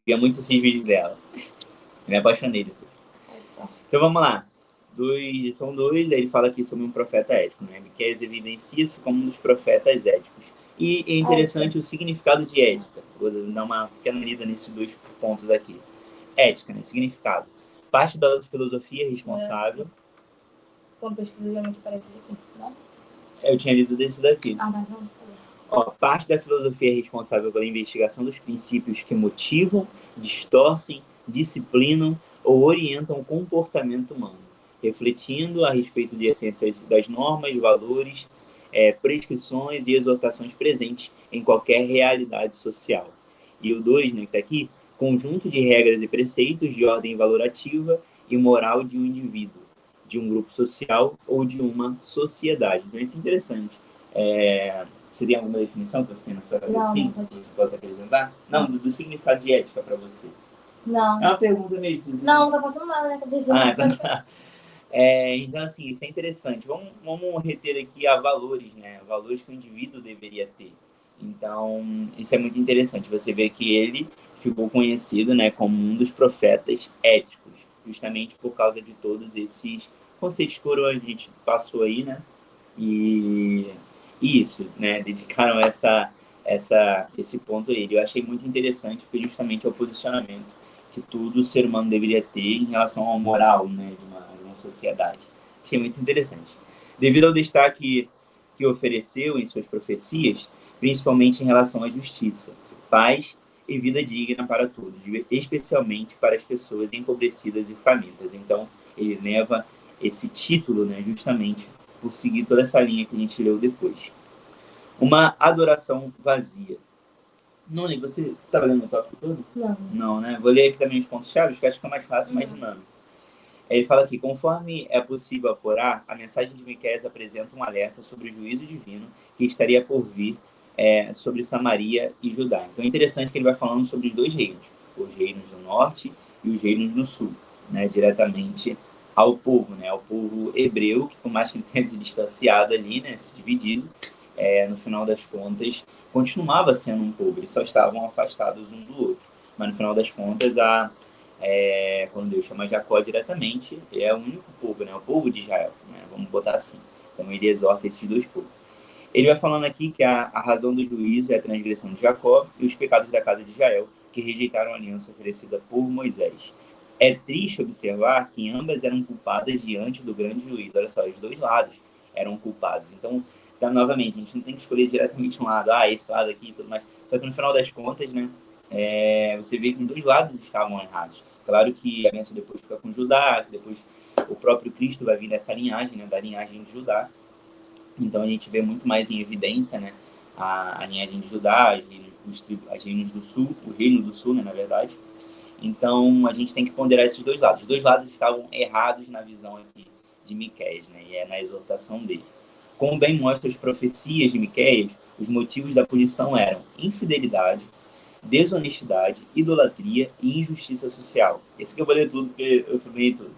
Via muito esses vídeos dela. Me apaixonei depois. Então vamos lá. São dois, aí ele fala aqui sobre um profeta ético, né? Miqueias evidencia-se como um dos profetas éticos. E é interessante o significado de ética. Vou dar uma pequena lida nesses dois pontos aqui. Ética, né? Significado. Parte da filosofia responsável. Uma pesquisa muito parecida aqui, não? Eu tinha lido desse daqui. Ah, tá, não. Parte da filosofia responsável pela investigação dos princípios que motivam, distorcem, disciplinam ou orientam o comportamento humano, refletindo a respeito de essências das normas, valores, prescrições e exortações presentes em qualquer realidade social. E o 2, né, que está aqui, conjunto de regras e preceitos de ordem valorativa e moral de um indivíduo, de um grupo social ou de uma sociedade. Então isso é interessante. Você tem alguma definição que você tem na sua cabeça? Sim, que você possa apresentar? Não, do significado de ética para você. Não. É uma pergunta mesmo. Não tá passando nada na minha cabeça. Então tá. Então, assim, isso é interessante. Vamos reter aqui a valores, né? Valores que o indivíduo deveria ter. Então, isso é muito interessante. Você vê que ele ficou conhecido, né, como um dos profetas éticos, justamente por causa de todos esses conceitos que a gente passou aí, né? E isso, né? Dedicaram esse ponto a ele. Eu achei muito interessante, porque justamente é o posicionamento que todo ser humano deveria ter em relação à moral, né, de uma sociedade. Achei muito interessante. Devido ao destaque que ofereceu em suas profecias, principalmente em relação à justiça, paz e vida digna para todos, especialmente para as pessoas empobrecidas e famintas. Então, ele leva esse título, né, justamente por seguir toda essa linha que a gente leu depois. Uma adoração vazia. Noni, você estava lendo o tópico todo? Não. Não, né? Vou ler aqui também os pontos-chave, que acho que fica mais fácil, mais dinâmico. Ele fala aqui, conforme é possível apurar, a mensagem de Miqueias apresenta um alerta sobre o juízo divino que estaria por vir sobre Samaria e Judá. Então é interessante que ele vai falando sobre os dois reinos, os reinos do norte e os reinos do sul, né? Diretamente ao povo, né? Ao povo hebreu, que por mais que ele tenha se distanciado ali, né? Se dividido, no final das contas, continuava sendo um povo, eles só estavam afastados um do outro. Mas no final das contas, quando Deus chama Jacó diretamente, é o único povo, né? O povo de Israel, né? Vamos botar assim. Então ele exorta esses dois povos. Ele vai falando aqui que a razão do juízo é a transgressão de Jacó e os pecados da casa de Israel, que rejeitaram a aliança oferecida por Moisés. É triste observar que ambas eram culpadas diante do grande juízo. Olha só, os dois lados eram culpados. Então, novamente, a gente não tem que escolher diretamente um lado, esse lado aqui e tudo mais. Só que no final das contas, né, você vê que os dois lados estavam errados. Claro que a aliança depois fica com Judá, que depois o próprio Cristo vai vir dessa linhagem, né, da linhagem de Judá. Então a gente vê muito mais em evidência, né, a linhagem de Judá, as reinos do sul, o reino do sul, né, na verdade. Então a gente tem que ponderar esses dois lados. Os dois lados estavam errados na visão aqui de Miqueias, né? E é na exortação dele. Como bem mostram as profecias de Miqueias, os motivos da punição eram infidelidade, desonestidade, idolatria e injustiça social. Esse aqui eu vou ler tudo, porque eu sublinhei tudo.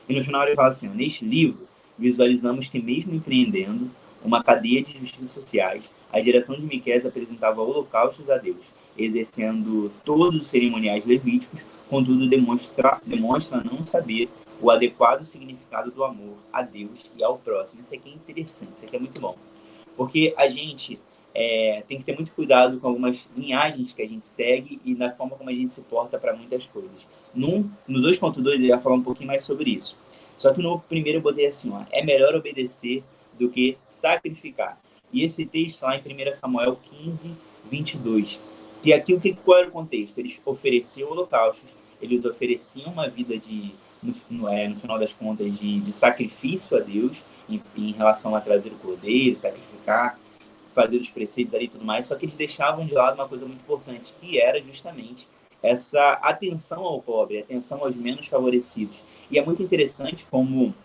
E no final ele fala assim, ó, neste livro, visualizamos que mesmo empreendendo uma cadeia de justiças sociais, a geração de Miqueias apresentava holocaustos a Deus, exercendo todos os cerimoniais levíticos, contudo demonstra não saber o adequado significado do amor a Deus e ao próximo. Isso aqui é interessante, isso aqui é muito bom. Porque a gente tem que ter muito cuidado com algumas linhagens que a gente segue e na forma como a gente se porta para muitas coisas. No 2.2 ele vai falar um pouquinho mais sobre isso. Só que no primeiro eu botei assim, ó, é melhor obedecer do que sacrificar. E esse texto lá em 1 Samuel 15, 22. Que aqui qual era o contexto? Eles ofereciam holocaustos, eles ofereciam uma vida no final das contas, de sacrifício a Deus, em relação a trazer o cordeiro, sacrificar, fazer os preceitos ali e tudo mais, só que eles deixavam de lado uma coisa muito importante, que era justamente essa atenção ao pobre, atenção aos menos favorecidos. E é muito interessante como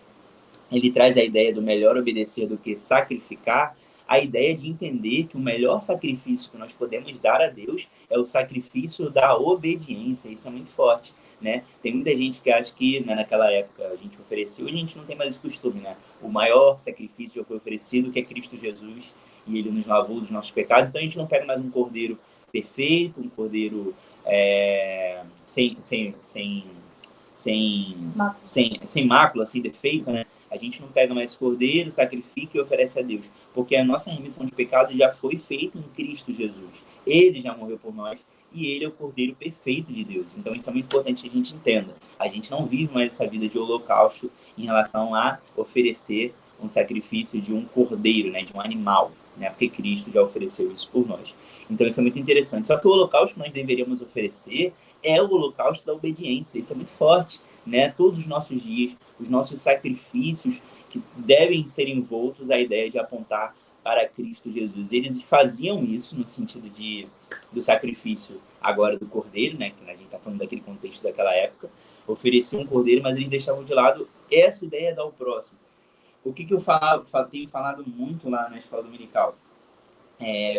ele traz a ideia do melhor obedecer do que sacrificar, a ideia de entender que o melhor sacrifício que nós podemos dar a Deus é o sacrifício da obediência. Isso é muito forte, né? Tem muita gente que acha que, né, naquela época a gente ofereceu, a gente não tem mais esse costume, né? O maior sacrifício já foi oferecido, que é Cristo Jesus, e ele nos lavou dos nossos pecados, então a gente não pega mais um cordeiro perfeito, um cordeiro sem mácula, sem defeito, né? A gente não pega mais cordeiro, sacrifica e oferece a Deus, porque a nossa remissão de pecado já foi feita em Cristo Jesus. Ele já morreu por nós e ele é o cordeiro perfeito de Deus. Então isso é muito importante que a gente entenda. A gente não vive mais essa vida de holocausto em relação a oferecer um sacrifício de um cordeiro, né, de um animal, né, porque Cristo já ofereceu isso por nós. Então isso é muito interessante. Só que o holocausto que nós deveríamos oferecer é o holocausto da obediência. Isso é muito forte, né? Todos os nossos dias, os nossos sacrifícios que devem ser envoltos à ideia de apontar para Cristo Jesus. Eles faziam isso no sentido do sacrifício agora do cordeiro, né? Que a gente está falando daquele contexto daquela época, ofereciam um cordeiro, mas eles deixavam de lado essa ideia ao próximo. O que eu tenho falado muito lá na escola dominical?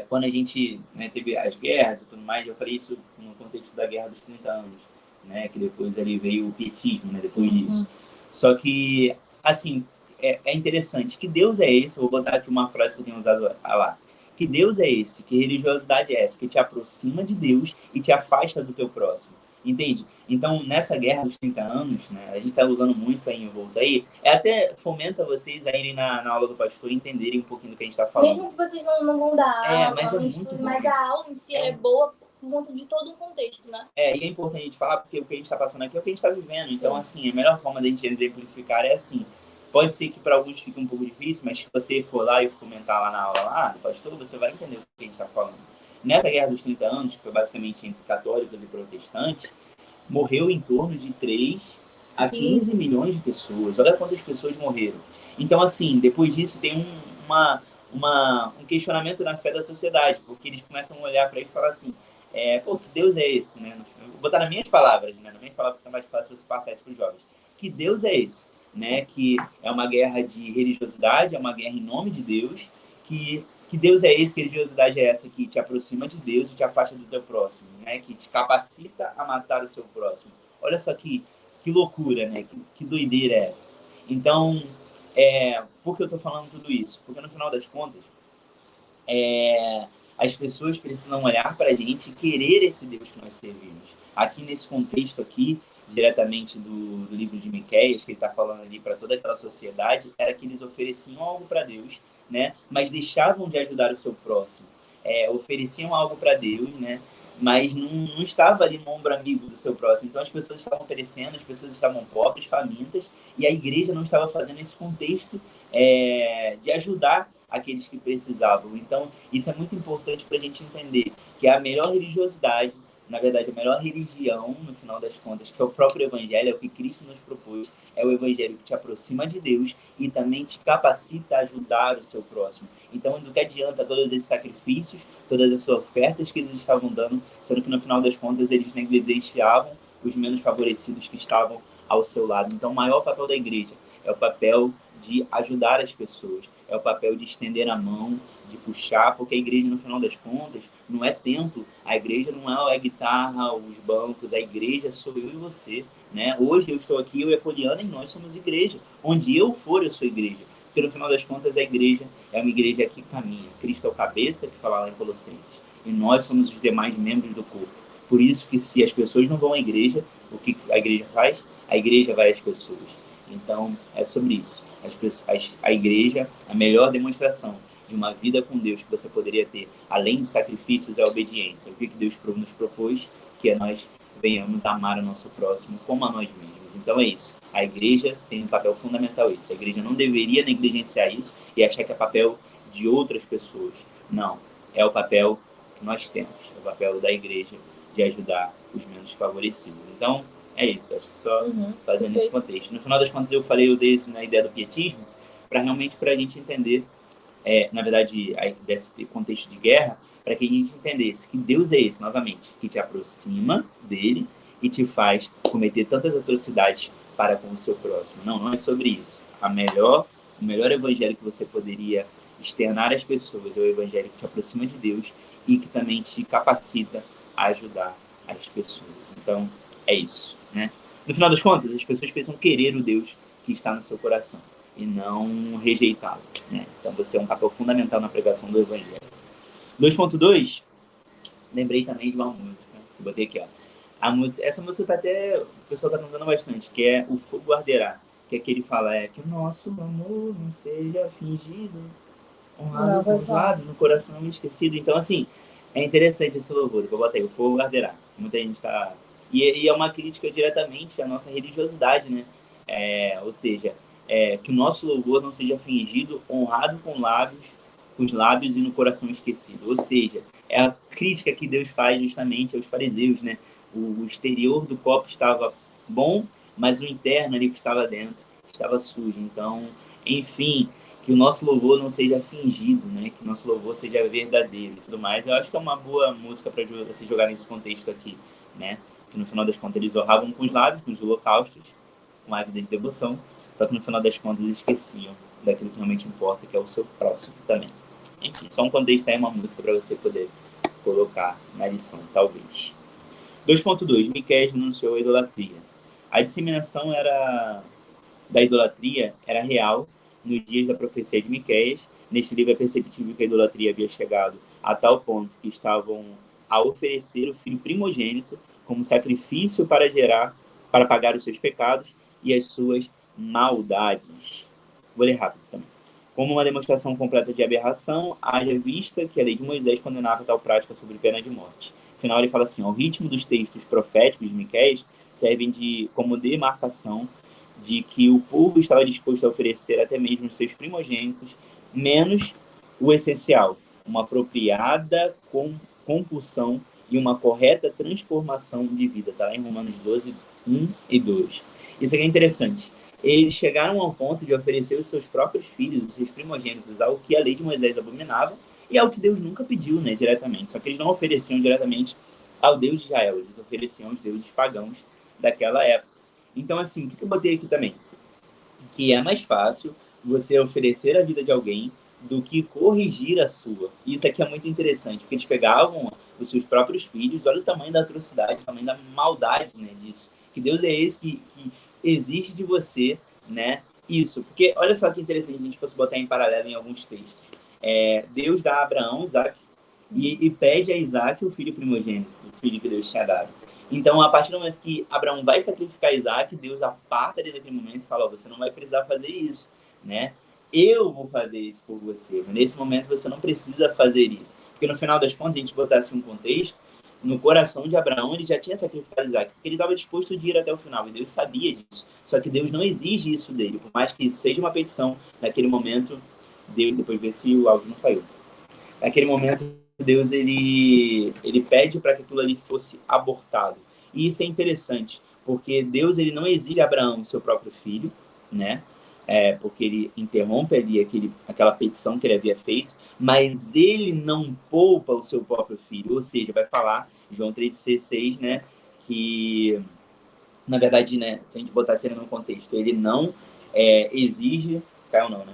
Quando a gente, né, teve as guerras e tudo mais, eu falei isso no contexto da Guerra dos 30 anos, né, que depois ali veio o pietismo, né, depois disso. Só que, assim, é interessante. Que Deus é esse? Eu vou botar aqui uma frase que eu tenho usado lá. Que Deus é esse? Que religiosidade é essa? Que te aproxima de Deus e te afasta do teu próximo. Entende? Então, nessa guerra dos 30 anos, né, a gente está usando muito aí em volta aí, até fomenta vocês a irem na aula do pastor e entenderem um pouquinho do que a gente está falando. Mesmo que vocês não vão dar aula, mas é muito mas a aula em si é boa por conta de todo um contexto, né? E é importante a gente falar, porque o que a gente está passando aqui é o que a gente está vivendo. Então, sim, assim, a melhor forma da gente exemplificar é assim. Pode ser que para alguns fique um pouco difícil, mas se você for lá e fomentar lá na aula lá, do pastor, você vai entender o que a gente está falando. Nessa Guerra dos 30 anos, que foi basicamente entre católicos e protestantes, morreu em torno de 3 a 15 milhões de pessoas. Olha quantas pessoas morreram. Então, assim, depois disso tem um questionamento na fé da sociedade, porque eles começam a olhar para isso e falar assim, que Deus é esse, né? Vou botar nas minhas palavras, né? Nas minhas palavras fica mais fácil você passar isso para os jovens. Que Deus é esse, né? Que é uma guerra de religiosidade, é uma guerra em nome de Deus, que Deus é esse, que religiosidade é essa que te aproxima de Deus e te afasta do teu próximo, né? Que te capacita a matar o seu próximo. Olha só que loucura, né? Que doideira é essa? Então, por que eu estou falando tudo isso? Porque no final das contas, as pessoas precisam olhar para a gente e querer esse Deus que nós servimos. Aqui nesse contexto aqui, diretamente do livro de Miqueias, que ele está falando ali para toda aquela sociedade, era que eles ofereciam algo para Deus, né? Mas deixavam de ajudar o seu próximo. Ofereciam algo para Deus, né? Mas não estava ali no ombro amigo do seu próximo. Então as pessoas estavam perecendo, as pessoas estavam pobres, famintas, e a igreja não estava fazendo esse contexto de ajudar aqueles que precisavam. Então isso é muito importante para a gente entender que a melhor religiosidade, na verdade, a melhor religião, no final das contas, que é o próprio Evangelho, é o que Cristo nos propôs, é o Evangelho que te aproxima de Deus e também te capacita a ajudar o seu próximo. Então, do que adianta todos esses sacrifícios, todas essas ofertas que eles estavam dando, sendo que no final das contas eles negligenciavam os menos favorecidos que estavam ao seu lado. Então, o maior papel da igreja é o papel de ajudar as pessoas, é o papel de estender a mão, de puxar, porque a igreja, no final das contas, não é templo, a igreja não é a guitarra, os bancos, a igreja sou eu e você, né? Hoje eu estou aqui, eu e a Poliana, e nós somos igreja. Onde eu for, eu sou igreja. Porque no final das contas, a igreja é uma igreja que caminha. Cristo é o cabeça, que fala lá em Colossenses, e nós somos os demais membros do corpo. Por isso que se as pessoas não vão à igreja, o que a igreja faz? A igreja vai às pessoas. Então, é sobre isso. A igreja, a melhor demonstração de uma vida com Deus que você poderia ter, além de sacrifícios, é a obediência. O que Deus nos propôs? Que é nós venhamos amar o nosso próximo como a nós mesmos. Então é isso. A igreja tem um papel fundamental isso. A igreja não deveria negligenciar isso e achar que é papel de outras pessoas. Não. É o papel que nós temos. É o papel da igreja de ajudar os menos favorecidos. Então, é isso. Acho que só fazendo esse contexto. No final das contas, eu usei isso na ideia do pietismo, para realmente para a gente entender, na verdade, desse contexto de guerra, para que a gente entendesse que Deus é esse, novamente, que te aproxima dele e te faz cometer tantas atrocidades para com o seu próximo. Não, não é sobre isso. O melhor evangelho que você poderia externar às pessoas é o evangelho que te aproxima de Deus e que também te capacita a ajudar as pessoas. Então, é isso, né? No final das contas, as pessoas precisam querer o Deus que está no seu coração e não rejeitá-lo, né? Então, você é um papel fundamental na pregação do evangelho. 2.2, lembrei também de uma música, que eu botei aqui, ó. Essa música tá até, o pessoal tá cantando bastante, que é O Fogo Arderá, que é que ele fala, que o nosso amor não seja fingido, honrado com os lábios, no coração esquecido. Então, assim, é interessante esse louvor, que eu botei, O Fogo Arderá. Muita gente tá... E é uma crítica diretamente à nossa religiosidade, né? Ou seja, que o nosso louvor não seja fingido, honrado com os lábios e no coração esquecido. Ou seja, é a crítica que Deus faz justamente aos fariseus, né? O exterior do copo estava bom, mas o interno ali que estava dentro estava sujo. Então, enfim, que o nosso louvor não seja fingido, né? Que o nosso louvor seja verdadeiro e tudo mais. Eu acho que é uma boa música para se jogar nesse contexto aqui, né? Que no final das contas eles honravam com os lábios, com os holocaustos, com a vida de devoção, só que no final das contas eles esqueciam daquilo que realmente importa, que é o seu próximo também. Enfim, só um contexto aí, uma música para você poder colocar na lição, talvez. 2.2, Miqueias denunciou a idolatria. A disseminação da idolatria era real nos dias da profecia de Miqueias. Neste livro é perceptível que a idolatria havia chegado a tal ponto que estavam a oferecer o filho primogênito como sacrifício para pagar os seus pecados e as suas maldades. Vou ler rápido também. Como uma demonstração completa de aberração, haja vista que a lei de Moisés condenava tal prática sob pena de morte. Afinal, ele fala assim, ao ritmo dos textos proféticos de Miqueias servem como demarcação de que o povo estava disposto a oferecer até mesmo os seus primogênitos, menos o essencial, uma apropriada compulsão e uma correta transformação de vida. Está lá em Romanos 12, 1 e 2. Isso aqui é interessante. Eles chegaram ao ponto de oferecer os seus próprios filhos, os seus primogênitos, ao que a lei de Moisés abominava e ao que Deus nunca pediu, né, diretamente. Só que eles não ofereciam diretamente ao Deus de Israel, eles ofereciam aos deuses pagãos daquela época. Então, assim, o que eu botei aqui também? Que é mais fácil você oferecer a vida de alguém do que corrigir a sua. E isso aqui é muito interessante, porque eles pegavam os seus próprios filhos, olha o tamanho da atrocidade, o tamanho da maldade, né, disso. Que Deus é esse que exige de você, né, isso. Porque olha só que interessante, a gente fosse botar em paralelo em alguns textos. Deus dá a Abraão Isaac e pede a Isaac o filho primogênito, o filho que Deus tinha dado. Então, a partir do momento que Abraão vai sacrificar Isaac, Deus aparta ele naquele momento e fala, você não vai precisar fazer isso, né? Eu vou fazer isso por você. Nesse momento, você não precisa fazer isso. Porque no final das contas, a gente botasse um contexto, no coração de Abraão, ele já tinha sacrificado Isaac, porque ele estava disposto de ir até o final, e Deus sabia disso. Só que Deus não exige isso dele, por mais que seja uma petição, naquele momento, Deus, depois vê se o áudio não caiu. Naquele momento, Deus ele pede para que aquilo ali fosse abortado. E isso é interessante, porque Deus ele não exige a Abraão seu próprio filho, né? Porque ele interrompe ali aquela petição que ele havia feito, mas ele não poupa o seu próprio filho, ou seja, vai falar, João 3,16, né? Que, na verdade, né, se a gente botar isso no contexto, ele não exige... Caiu não, né?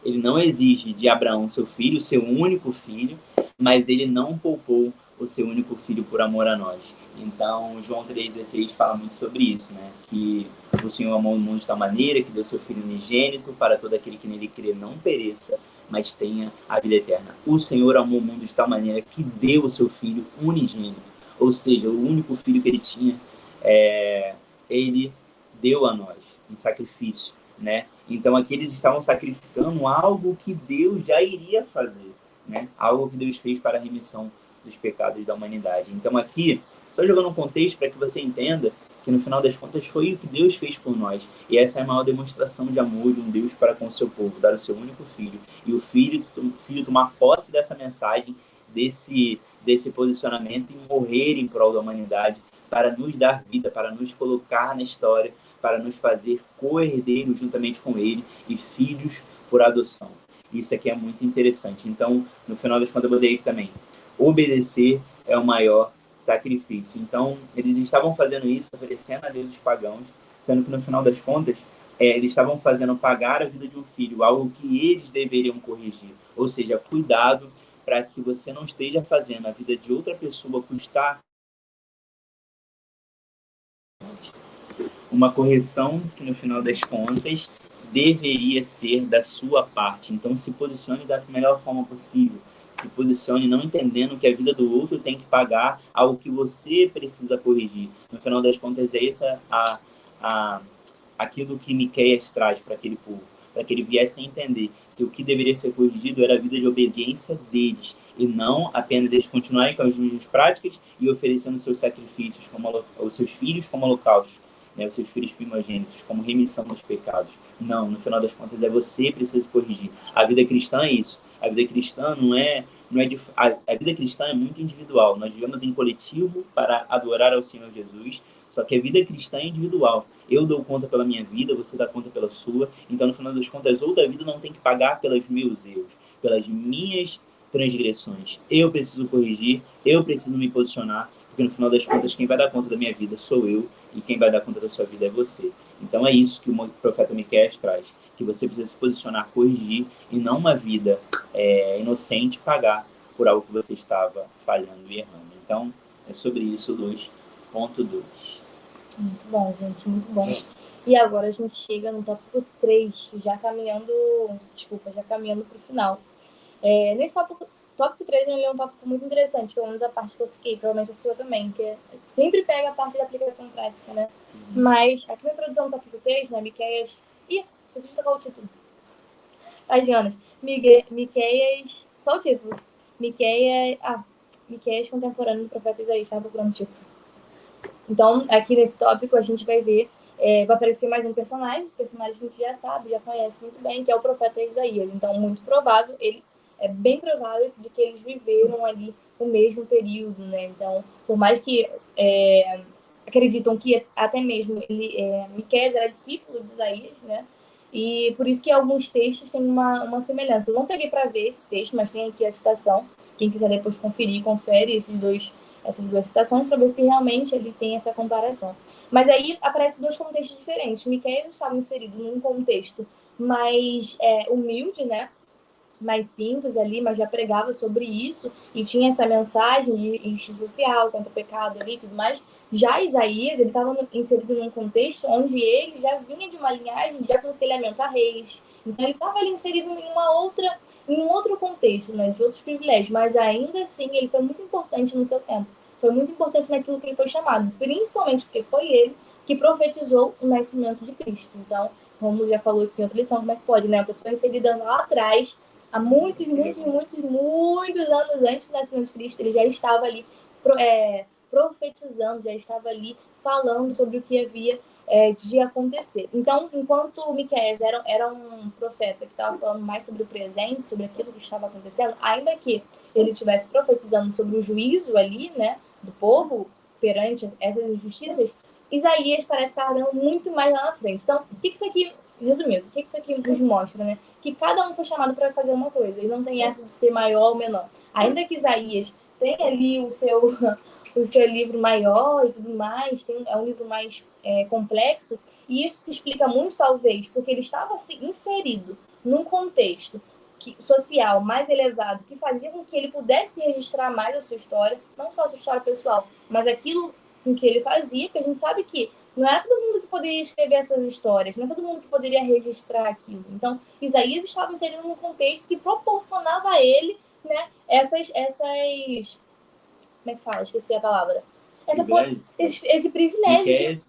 Ele não exige de Abraão seu filho, seu único filho, mas ele não poupou o seu único filho por amor a nós. Então, João 3,16 fala muito sobre isso, né? Que o Senhor amou o mundo de tal maneira que deu seu Filho unigênito para todo aquele que nele crê não pereça, mas tenha a vida eterna. O Senhor amou o mundo de tal maneira que deu o seu Filho unigênito, ou seja, o único filho que ele tinha, ele deu a nós em sacrifício, né? Então aqui eles estavam sacrificando algo que Deus já iria fazer, né? Algo que Deus fez para a remissão dos pecados da humanidade. Então aqui, só jogando um contexto para que você entenda que no final das contas foi o que Deus fez por nós. E essa é a maior demonstração de amor de um Deus para com o seu povo, dar o seu único filho. E o filho tomar posse dessa mensagem, desse posicionamento e morrer em prol da humanidade para nos dar vida, para nos colocar na história, para nos fazer co-herdeiros juntamente com ele e filhos por adoção. Isso aqui é muito interessante. Então, no final das contas, eu botei aqui também. Obedecer é o maior sacrifício. Então, eles estavam fazendo isso, oferecendo a Deus os pagãos, sendo que no final das contas, eles estavam fazendo pagar a vida de um filho, algo que eles deveriam corrigir. Ou seja, cuidado para que você não esteja fazendo a vida de outra pessoa custar uma correção que, no final das contas, deveria ser da sua parte. Então, se posicione da melhor forma possível. Se posicione não entendendo que a vida do outro tem que pagar algo que você precisa corrigir. No final das contas, é isso aquilo que Miqueias traz para aquele povo, para que ele viesse a entender que o que deveria ser corrigido era a vida de obediência deles, e não apenas eles continuarem com as mesmas práticas e oferecendo seus sacrifícios, os seus filhos como holocaustos, né, os seus filhos primogênitos, como remissão dos pecados. Não, no final das contas é você que precisa corrigir. A vida cristã é isso. A vida cristã a vida cristã é muito individual. Nós vivemos em coletivo para adorar ao Senhor Jesus, só que a vida cristã é individual. Eu dou conta pela minha vida, você dá conta pela sua. Então, no final das contas, outra vida não tem que pagar pelos meus erros, pelas minhas transgressões. Eu preciso corrigir, eu preciso me posicionar, porque no final das contas, quem vai dar conta da minha vida sou eu, e quem vai dar conta da sua vida é você. Então é isso que o profeta Miqueias traz, que você precisa se posicionar, corrigir, e não uma vida inocente pagar por algo que você estava falhando e errando. Então, é sobre isso 2.2. Muito bom, gente, muito bom. E agora a gente chega no tópico 3, já caminhando para o final. Nesse tópico 3, ele é um tópico muito interessante, pelo menos a parte que eu fiquei, provavelmente a sua também, que sempre pega a parte da aplicação prática, né? Mas aqui na introdução do tópico 3, né, Miqueias... Preciso tocar o título. Jonas. Miqueias... Só o título. Miqueias contemporâneo do profeta Isaías. Estava procurando o título. Então, aqui nesse tópico, a gente vai ver... vai aparecer mais um personagem. Esse personagem a gente já sabe, já conhece muito bem, que é o profeta Isaías. Então, muito provável, é bem provável de que eles viveram ali o mesmo período, né? Então, por mais que acreditam que até mesmo Miqueias era discípulo de Isaías, né? E por isso que alguns textos têm uma semelhança. Eu não peguei para ver esse texto, mas tem aqui a citação. Quem quiser depois conferir, confere essas duas citações para ver se realmente ele tem essa comparação. Mas aí aparecem dois contextos diferentes. Miqueias estava inserido num contexto mais humilde, né? Mais simples ali, mas já pregava sobre isso e tinha essa mensagem de justiça social contra o pecado ali e tudo mais. Já Isaías, ele estava inserido num contexto onde ele já vinha de uma linhagem de aconselhamento a reis. Então ele estava ali inserido em um outro contexto, né, de outros privilégios, mas ainda assim ele foi muito importante no seu tempo. Foi muito importante naquilo que ele foi chamado, principalmente porque foi ele que profetizou o nascimento de Cristo. Então, como já falou aqui em outra lição, como é que pode, né? A pessoa inserida lá atrás, há muitos anos antes do nascimento de Cristo, ele já estava ali profetizando, já estava ali falando sobre o que havia de acontecer. Então, enquanto Miqueias era um profeta que estava falando mais sobre o presente, sobre aquilo que estava acontecendo, ainda que ele estivesse profetizando sobre o juízo ali, né, do povo perante essas injustiças, Isaías parece estar vendo muito mais lá na frente. Então, o que isso aqui, resumindo, o que isso aqui nos mostra, né? Que cada um foi chamado para fazer uma coisa, e não tem essa de ser maior ou menor. Ainda que Isaías tem ali o seu livro maior e tudo mais, é um livro mais complexo, e isso se explica muito, talvez, porque ele estava assim, inserido num contexto social mais elevado, que fazia com que ele pudesse registrar mais a sua história, não só a sua história pessoal, mas aquilo com que ele fazia, porque a gente sabe que não era todo mundo que poderia escrever essas histórias, não é todo mundo que poderia registrar aquilo. Então, Isaías estava inserido num contexto que proporcionava a ele, né, como é que fala? Esqueci a palavra. Esse privilégio.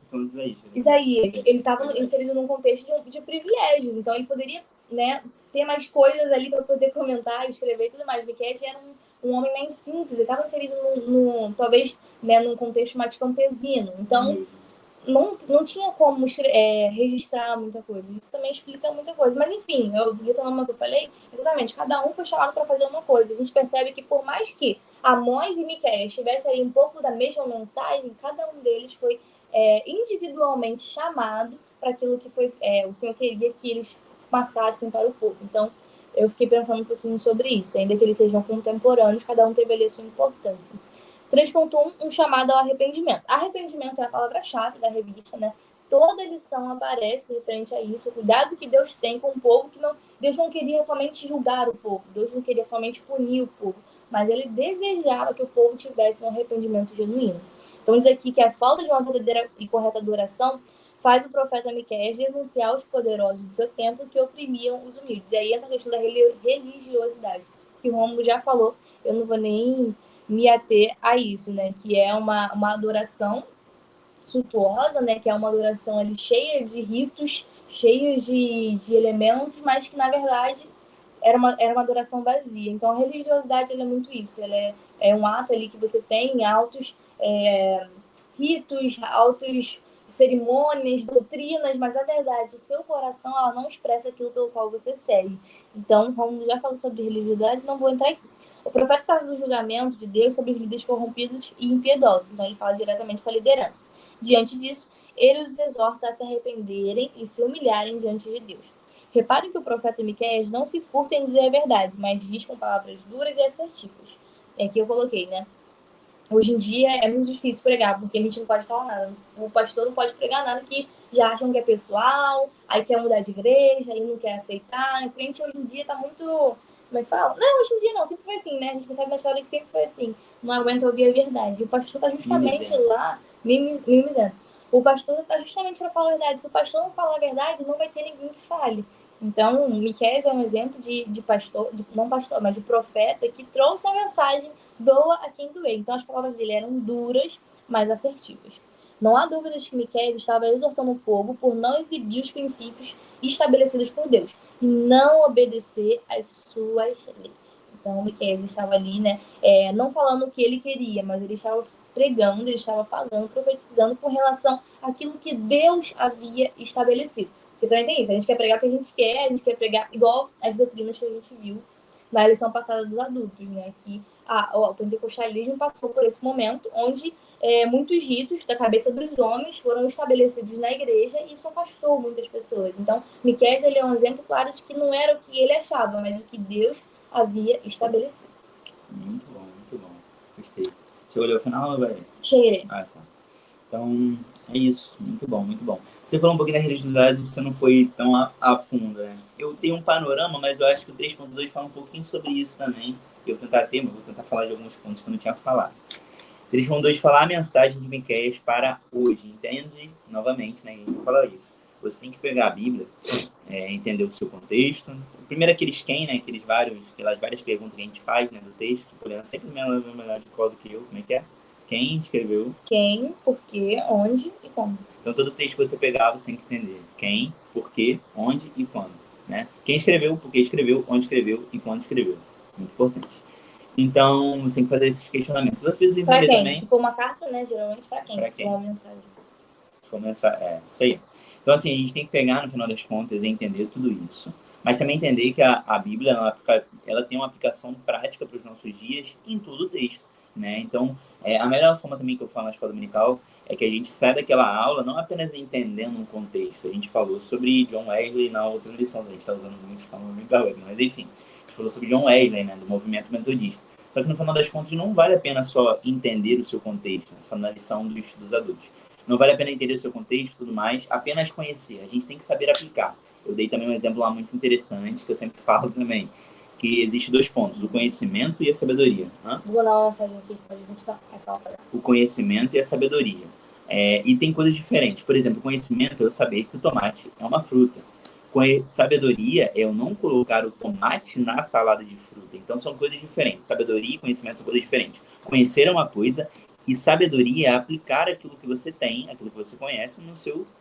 Isaías, ele estava inserido num contexto de privilégios, então ele poderia, né, ter mais coisas ali para poder comentar, escrever e tudo mais. Miqueias era um homem mais simples, ele estava inserido talvez, né, num contexto mais campesino. Então, não tinha como registrar muita coisa. Isso também explica muita coisa. Mas, enfim, retornando ao que eu falei, exatamente, cada um foi chamado para fazer uma coisa. A gente percebe que, por mais que Amós e Miqueias tivessem aí um pouco da mesma mensagem, cada um deles foi individualmente chamado para aquilo que foi o Senhor queria que eles passassem para o povo. Então, eu fiquei pensando um pouquinho sobre isso. Ainda que eles sejam contemporâneos, cada um teve ali a sua importância. 3.1, um chamado ao arrependimento. Arrependimento é a palavra-chave da revista, né? Toda edição aparece referente a isso, o cuidado que Deus tem com o povo, que Deus não queria somente julgar o povo, Deus não queria somente punir o povo, mas ele desejava que o povo tivesse um arrependimento genuíno. Então diz aqui que a falta de uma verdadeira e correta adoração faz o profeta Miqueias denunciar os poderosos do seu tempo que oprimiam os humildes. E aí entra a questão da religiosidade, que o Rômulo já falou, eu não vou nem me ater a isso, né? Que é uma adoração suntuosa, né? Que é uma adoração ali cheia de ritos, cheia de elementos, mas que, na verdade, era uma adoração vazia. Então, a religiosidade, ela é muito isso. Ela é um ato ali que você tem altos ritos, altos cerimônias, doutrinas, mas, na verdade, o seu coração, ela não expressa aquilo pelo qual você segue. Então, como já falou sobre religiosidade, não vou entrar aqui. O profeta está no julgamento de Deus sobre os líderes corrompidos e impiedosos, então ele fala diretamente com a liderança. Diante disso, ele os exorta a se arrependerem e se humilharem diante de Deus. Reparem que o profeta Miqueias não se furta em dizer a verdade, mas diz com palavras duras e assertivas. É aqui eu coloquei, né? Hoje em dia é muito difícil pregar, porque a gente não pode falar nada. O pastor não pode pregar nada que já acham que é pessoal, aí quer mudar de igreja, aí não quer aceitar. O crente hoje em dia tá muito... Como é que fala? Não, hoje em dia não, sempre foi assim, né? A gente percebe na história que sempre foi assim. Não aguenta ouvir a verdade. E o pastor tá justamente lá, mimizando. O pastor tá justamente para falar a verdade. Se o pastor não falar a verdade, não vai ter ninguém que fale. Então, Miqueias é um exemplo de pastor, não pastor, mas de profeta que trouxe a mensagem: doa a quem doer. Então, as palavras dele eram duras, mas assertivas. Não há dúvidas que Miqueias estava exortando o povo por não exibir os princípios estabelecidos por Deus e não obedecer às suas leis. Então, Miqueias estava ali, né, não falando o que ele queria, mas ele estava pregando, ele estava falando, profetizando com relação àquilo que Deus havia estabelecido. Porque também tem isso, a gente quer pregar o que a gente quer pregar igual as doutrinas que a gente viu na lição passada dos adultos, né, que o pentecostalismo passou por esse momento onde muitos ritos da cabeça dos homens foram estabelecidos na igreja e isso afastou muitas pessoas. Então, Miqueias, ele é um exemplo claro de que não era o que ele achava, mas o que Deus havia estabelecido. Muito bom. Gostei. Você olhou o final, velho? Cheirei. Ah, tá. Então, é isso. Muito bom. Você falou um pouquinho da religiosidade, você não foi tão a fundo, né? Eu tenho um panorama, mas eu acho que o 3.2 fala um pouquinho sobre isso também. Eu vou tentar falar de alguns pontos que eu não tinha falado. 3.2 fala a mensagem de Miqueias para hoje. Entende? Novamente, né? A gente fala isso. Você tem que pegar a Bíblia, entender o seu contexto. Primeiro aqueles né? Aquelas várias perguntas que a gente faz, né, do texto, que o Leandro sempre melhor de cor do que eu. Como é que é? Quem escreveu? Quem, por quê, onde e como. Então, todo texto que você pegar, você tem que entender quem, por quê, onde e quando. Né? Quem escreveu, por que escreveu, onde escreveu e quando escreveu. Muito importante. Então, você tem que fazer esses questionamentos. Se você precisa entender pra quem? também... Se for uma carta, né? Geralmente para quem? Pra Se quem? for uma mensagem. Começar, isso aí. Então, assim, a gente tem que pegar, no final das contas, e entender tudo isso. Mas também entender que a Bíblia, ela tem uma aplicação prática para os nossos dias em todo o texto. Né? Então, a melhor forma também que eu falo na escola dominical é que a gente sai daquela aula não apenas entendendo um contexto. A gente falou sobre John Wesley na outra lição, a gente está usando muito falando muito da outra, mas enfim, a gente falou sobre John Wesley, né, do movimento metodista. Só que no final das contas não vale a pena só entender o seu contexto, né? Falando na lição dos adultos. Não vale a pena entender o seu contexto e tudo mais, apenas conhecer. A gente tem que saber aplicar. Eu dei também um exemplo lá muito interessante, que eu sempre falo também, que existe 2 pontos, o conhecimento e a sabedoria. Vou dar uma mensagem aqui, pode continuar. O conhecimento e a sabedoria. E tem coisas diferentes. Por exemplo, conhecimento é eu saber que o tomate é uma fruta. Sabedoria é eu não colocar o tomate na salada de fruta. Então, são coisas diferentes. Sabedoria e conhecimento são coisas diferentes. Conhecer é uma coisa e sabedoria é aplicar aquilo que você tem, aquilo que você conhece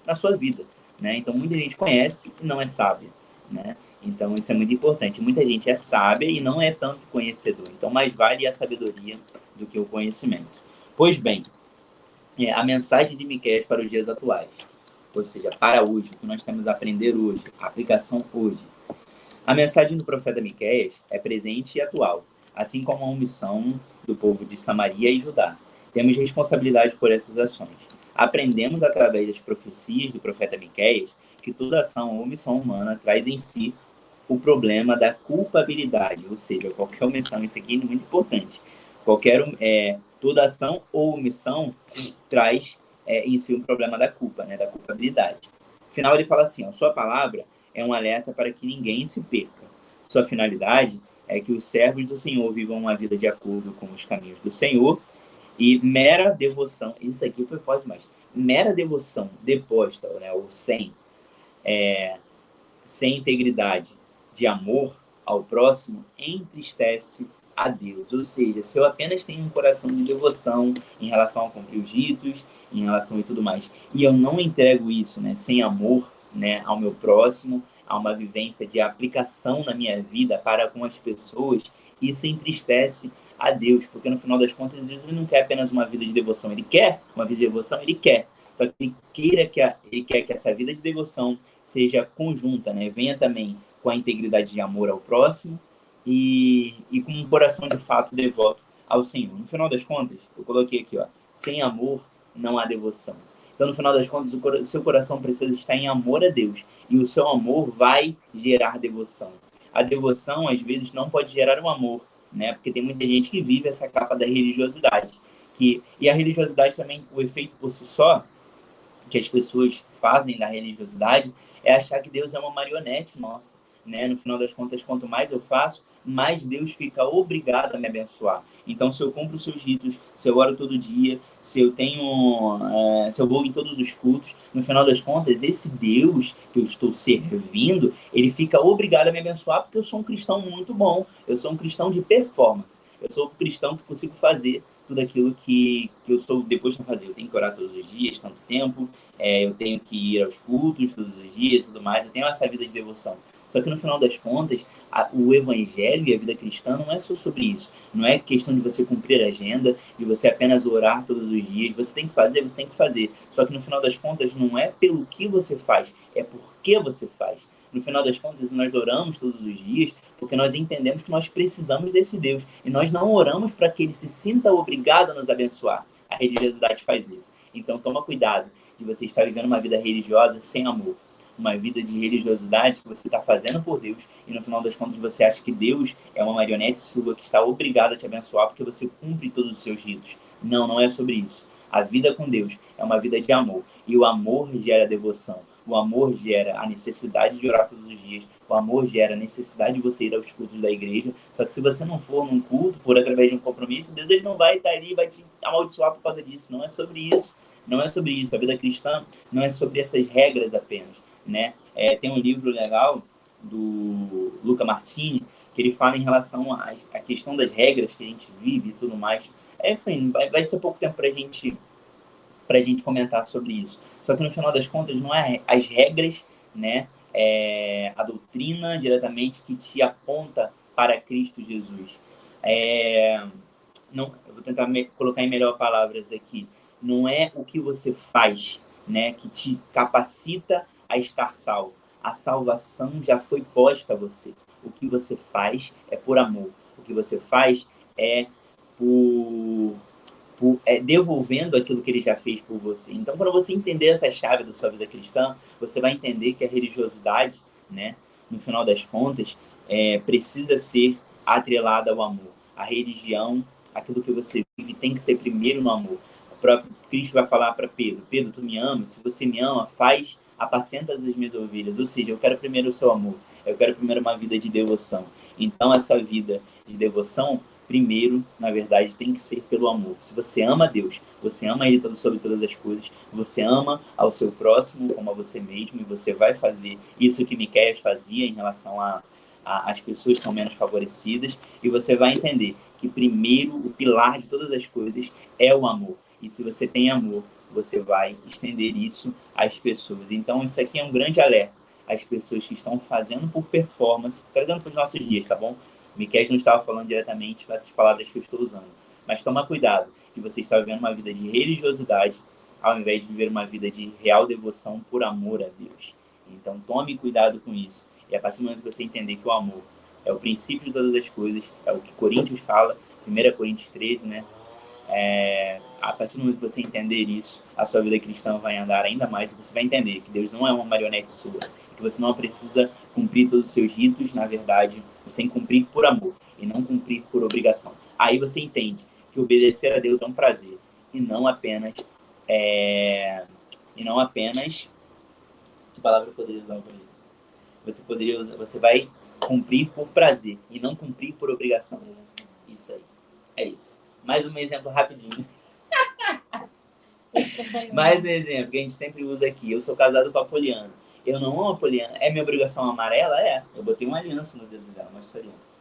na sua vida. Né? Então, muita gente conhece e não é sábia. Né? Então, isso é muito importante. Muita gente é sábia e não é tanto conhecedor. Então, mais vale a sabedoria do que o conhecimento. Pois bem, a mensagem de Miqueias para os dias atuais. Ou seja, para hoje, o que nós temos a aprender hoje, a aplicação hoje. A mensagem do profeta Miqueias é presente e atual, assim como a omissão do povo de Samaria e Judá. Temos responsabilidade por essas ações. Aprendemos através das profecias do profeta Miqueias que toda ação ou omissão humana traz em si o problema da culpabilidade, ou seja, qualquer omissão, isso aqui é muito importante. Toda ação ou omissão traz em si um problema da culpa, né, da culpabilidade. No final ele fala assim, sua palavra é um alerta para que ninguém se perca. Sua finalidade é que os servos do Senhor vivam uma vida de acordo com os caminhos do Senhor e mera devoção, isso aqui foi forte demais, mera devoção deposta, né, ou sem integridade de amor ao próximo, entristece a Deus. Ou seja, se eu apenas tenho um coração de devoção em relação a cumprir os ritos, em relação a tudo mais, e eu não entrego isso, né, sem amor, né, ao meu próximo, a uma vivência de aplicação na minha vida para com as pessoas, isso entristece a Deus, porque no final das contas Deus não quer apenas uma vida de devoção, ele quer uma vida de devoção, ele quer, só que ele quer que essa vida de devoção seja conjunta, né, venha também com a integridade de amor ao próximo e com um coração de fato devoto ao Senhor. No final das contas, eu coloquei aqui, sem amor não há devoção. Então, no final das contas, o seu coração precisa estar em amor a Deus e o seu amor vai gerar devoção. A devoção, às vezes, não pode gerar um amor, né? Porque tem muita gente que vive essa capa da religiosidade. E a religiosidade também, o efeito por si só, que as pessoas fazem da religiosidade, é achar que Deus é uma marionete nossa. Né? No final das contas, quanto mais eu faço, mais Deus fica obrigado a me abençoar. Então, se eu cumpro os seus ritos, se eu oro todo dia, se eu vou em todos os cultos, no final das contas, esse Deus que eu estou servindo, ele fica obrigado a me abençoar porque eu sou um cristão muito bom, eu sou um cristão de performance, eu sou um cristão que consigo fazer tudo aquilo que eu sou depois de fazer. Eu tenho que orar todos os dias, tanto tempo, eu tenho que ir aos cultos todos os dias, tudo mais, eu tenho essa vida de devoção. Só que no final das contas, o evangelho e a vida cristã não é só sobre isso. Não é questão de você cumprir a agenda, de você apenas orar todos os dias. Você tem que fazer. Só que no final das contas, não é pelo que você faz, é por que você faz. No final das contas, nós oramos todos os dias porque nós entendemos que nós precisamos desse Deus. E nós não oramos para que ele se sinta obrigado a nos abençoar. A religiosidade faz isso. Então, toma cuidado de você estar vivendo uma vida religiosa sem amor. Uma vida de religiosidade que você está fazendo por Deus e no final das contas você acha que Deus é uma marionete sua que está obrigado a te abençoar porque você cumpre todos os seus ritos. Não, não é sobre isso. A vida com Deus é uma vida de amor e o amor gera devoção. O amor gera a necessidade de orar todos os dias. O amor gera a necessidade de você ir aos cultos da igreja. Só que se você não for num culto por através de um compromisso, Deus ele não vai estar ali e vai te amaldiçoar por causa disso. Não é sobre isso. Não é sobre isso. A vida cristã não é sobre essas regras apenas. Né? Tem um livro legal do Luca Martini que ele fala em relação à questão das regras que a gente vive e tudo mais. Enfim, vai ser pouco tempo para a gente comentar sobre isso. Só que no final das contas não é as regras, né? A doutrina diretamente que te aponta para Cristo Jesus. Eu vou tentar colocar em melhor palavras aqui. Não é o que você faz, né, que te capacita a estar salvo. A salvação já foi posta a você. O que você faz é por amor. O que você faz é devolvendo aquilo que ele já fez por você. Então, quando você entender essa chave da sua vida cristã, você vai entender que a religiosidade, né, no final das contas, precisa ser atrelada ao amor. a religião, aquilo que você vive tem que ser primeiro no amor. O próprio Cristo vai falar para Pedro: Pedro, tu me amas? Se você me ama, apacenta as minhas ovelhas. Ou seja, eu quero primeiro o seu amor, eu quero primeiro uma vida de devoção. Então, essa vida de devoção, primeiro, na verdade, tem que ser pelo amor. Se você ama Deus, você ama Ele sobre todas as coisas, você ama ao seu próximo como a você mesmo, e você vai fazer isso que Miqueias fazia em relação às pessoas que são menos favorecidas, e você vai entender que primeiro, o pilar de todas as coisas é o amor. E se você tem amor, você vai estender isso às pessoas. Então, isso aqui é um grande alerta às pessoas que estão fazendo por performance, trazendo para os nossos dias, tá bom? Miqueias não estava falando diretamente nessas palavras que eu estou usando. Mas toma cuidado, que você está vivendo uma vida de religiosidade, ao invés de viver uma vida de real devoção por amor a Deus. Então, tome cuidado com isso. E a partir do momento que você entender que o amor é o princípio de todas as coisas, é o que Coríntios fala, 1 Coríntios 13, né? A partir do momento que você entender isso, a sua vida cristã vai andar ainda mais, e você vai entender que Deus não é uma marionete sua, que você não precisa cumprir todos os seus ritos. Na verdade, você tem que cumprir por amor e não cumprir por obrigação. Aí você entende que obedecer a Deus é um prazer e não apenas que palavra eu poderia usar para isso? Você vai cumprir por prazer e não cumprir por obrigação. Isso aí. É isso. Mais um exemplo rapidinho. Mais um exemplo que a gente sempre usa aqui. Eu sou casado com a Poliana. Eu não amo a Poliana. É minha obrigação amar ela? É. Eu botei uma aliança no dedo dela, uma aliança.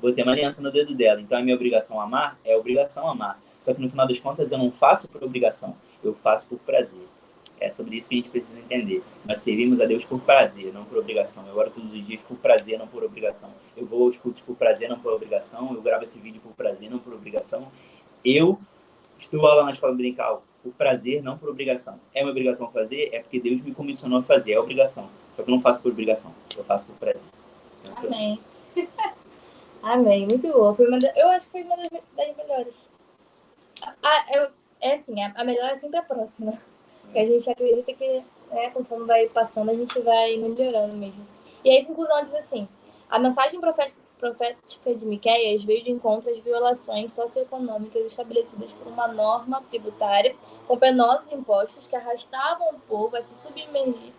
Botei uma aliança no dedo dela. Então é minha obrigação amar? É obrigação amar. Só que no final das contas eu não faço por obrigação. Eu faço por prazer. É sobre isso que a gente precisa entender. Nós servimos a Deus por prazer, não por obrigação. Eu oro todos os dias por prazer, não por obrigação. Eu vou aos cultos por prazer, não por obrigação. Eu gravo esse vídeo por prazer, não por obrigação. Eu estou lá na escola dominical por prazer, não por obrigação. É uma obrigação fazer? É porque Deus me comissionou a fazer. É obrigação. Só que eu não faço por obrigação. Eu faço por prazer. Amém. Amém. Muito bom. Eu acho que foi uma das melhores. A melhor é sempre a próxima. Porque a gente acredita que, conforme vai passando, a gente vai melhorando mesmo. E aí, a conclusão diz assim: a mensagem profética de Miqueias veio de encontro às violações socioeconômicas estabelecidas por uma norma tributária com penosos impostos que arrastavam o povo a se submergir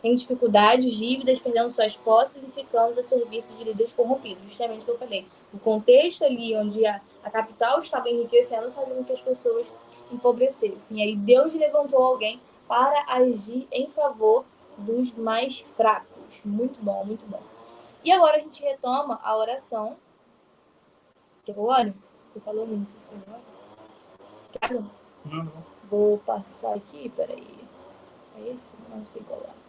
em dificuldades, dívidas, perdendo suas posses e ficando a serviço de líderes corrompidos. Justamente o que eu falei. O contexto ali onde a capital estava enriquecendo fazia com que as pessoas empobrecessem. E aí Deus levantou alguém para agir em favor dos mais fracos. Muito bom, muito bom. E agora a gente retoma a oração. Quer que eu ore? Você falou muito. Quero? Vou passar aqui, peraí. É esse? Não sei qual é.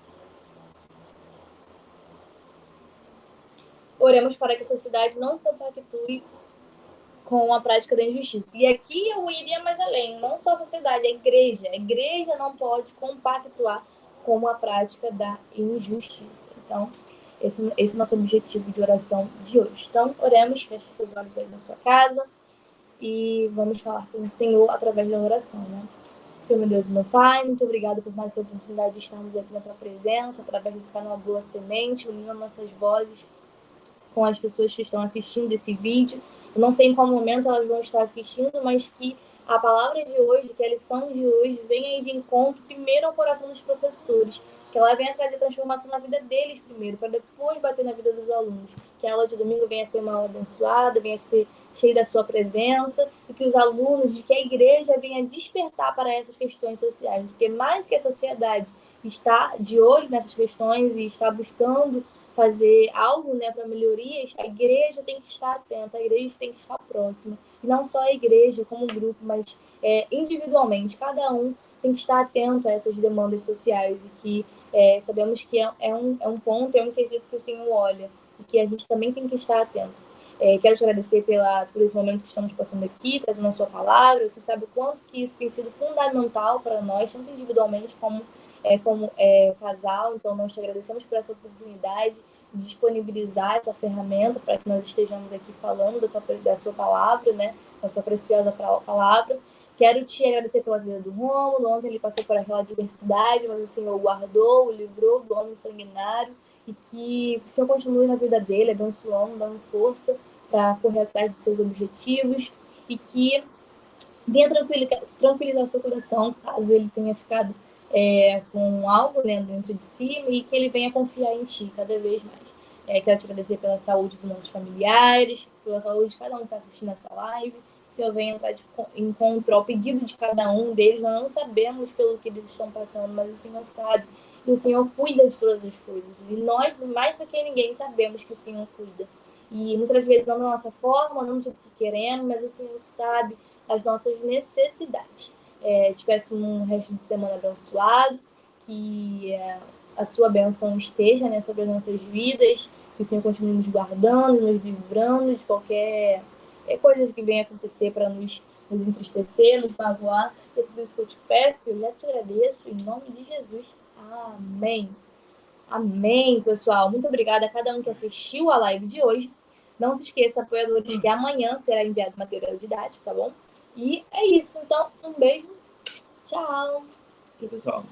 Oremos para que a sociedade não compactue com a prática da injustiça. E aqui eu iria mais além, não só a sociedade, a igreja. A igreja não pode compactuar com a prática da injustiça. Então, esse é o nosso objetivo de oração de hoje. Então, oremos, feche seus olhos aí na sua casa e vamos falar com o Senhor através da oração, né? Senhor, meu Deus e meu Pai, muito obrigado por mais essa oportunidade de estarmos aqui na Tua presença, através desse canal Boa Semente, unindo nossas vozes com as pessoas que estão assistindo esse vídeo. Eu não sei em qual momento elas vão estar assistindo, mas que a palavra de hoje, que a lição de hoje, venha aí de encontro primeiro ao coração dos professores, que ela venha trazer transformação na vida deles primeiro, para depois bater na vida dos alunos. Que a aula de domingo venha a ser uma aula abençoada, venha a ser cheia da sua presença, e que os alunos, que a igreja venha despertar para essas questões sociais, porque mais que a sociedade está de olho nessas questões e está buscando fazer algo, né, para melhorias, a igreja tem que estar atenta, a igreja tem que estar próxima. E não só a igreja como grupo, mas individualmente. Cada um tem que estar atento a essas demandas sociais e que sabemos que é um ponto, é um quesito que o Senhor olha e que a gente também tem que estar atento. Quero te agradecer por esse momento que estamos passando aqui, trazendo a sua palavra. Você sabe o quanto que isso tem sido fundamental para nós, tanto individualmente como casal. Então, nós te agradecemos por essa oportunidade de disponibilizar essa ferramenta para que nós estejamos aqui falando da sua palavra, né? Da sua preciosa palavra. Quero te agradecer pela vida do Rômulo. Ontem ele passou por aquela adversidade, mas o Senhor o guardou, o livrou do homem sanguinário, e que o Senhor continue na vida dele, abençoando, dando força, para correr atrás de seus objetivos e que venha tranquilizar o seu coração, caso ele tenha ficado com algo, né, dentro de si, e que ele venha confiar em ti cada vez mais. Quero te agradecer pela saúde dos nossos familiares, pela saúde de cada um que está assistindo essa live. O Senhor venha entrar de encontro ao pedido de cada um deles. Nós não sabemos pelo que eles estão passando, mas o Senhor sabe. E o Senhor cuida de todas as coisas. E nós, mais do que ninguém, sabemos que o Senhor cuida. E muitas vezes não da nossa forma, não do jeito que queremos, mas o Senhor sabe as nossas necessidades. Te peço um resto de semana abençoado, que a sua bênção esteja, né, sobre as nossas vidas, que o Senhor continue nos guardando, nos livrando de qualquer coisa que venha acontecer para nos entristecer, nos magoar. É tudo isso que eu te peço, eu já te agradeço, em nome de Jesus. Amém. Amém, pessoal. Muito obrigada a cada um que assistiu a live de hoje. Não se esqueça, apoiadores, que amanhã será enviado material didático, tá bom? E é isso. Então, um beijo. Tchau. Tchau, pessoal.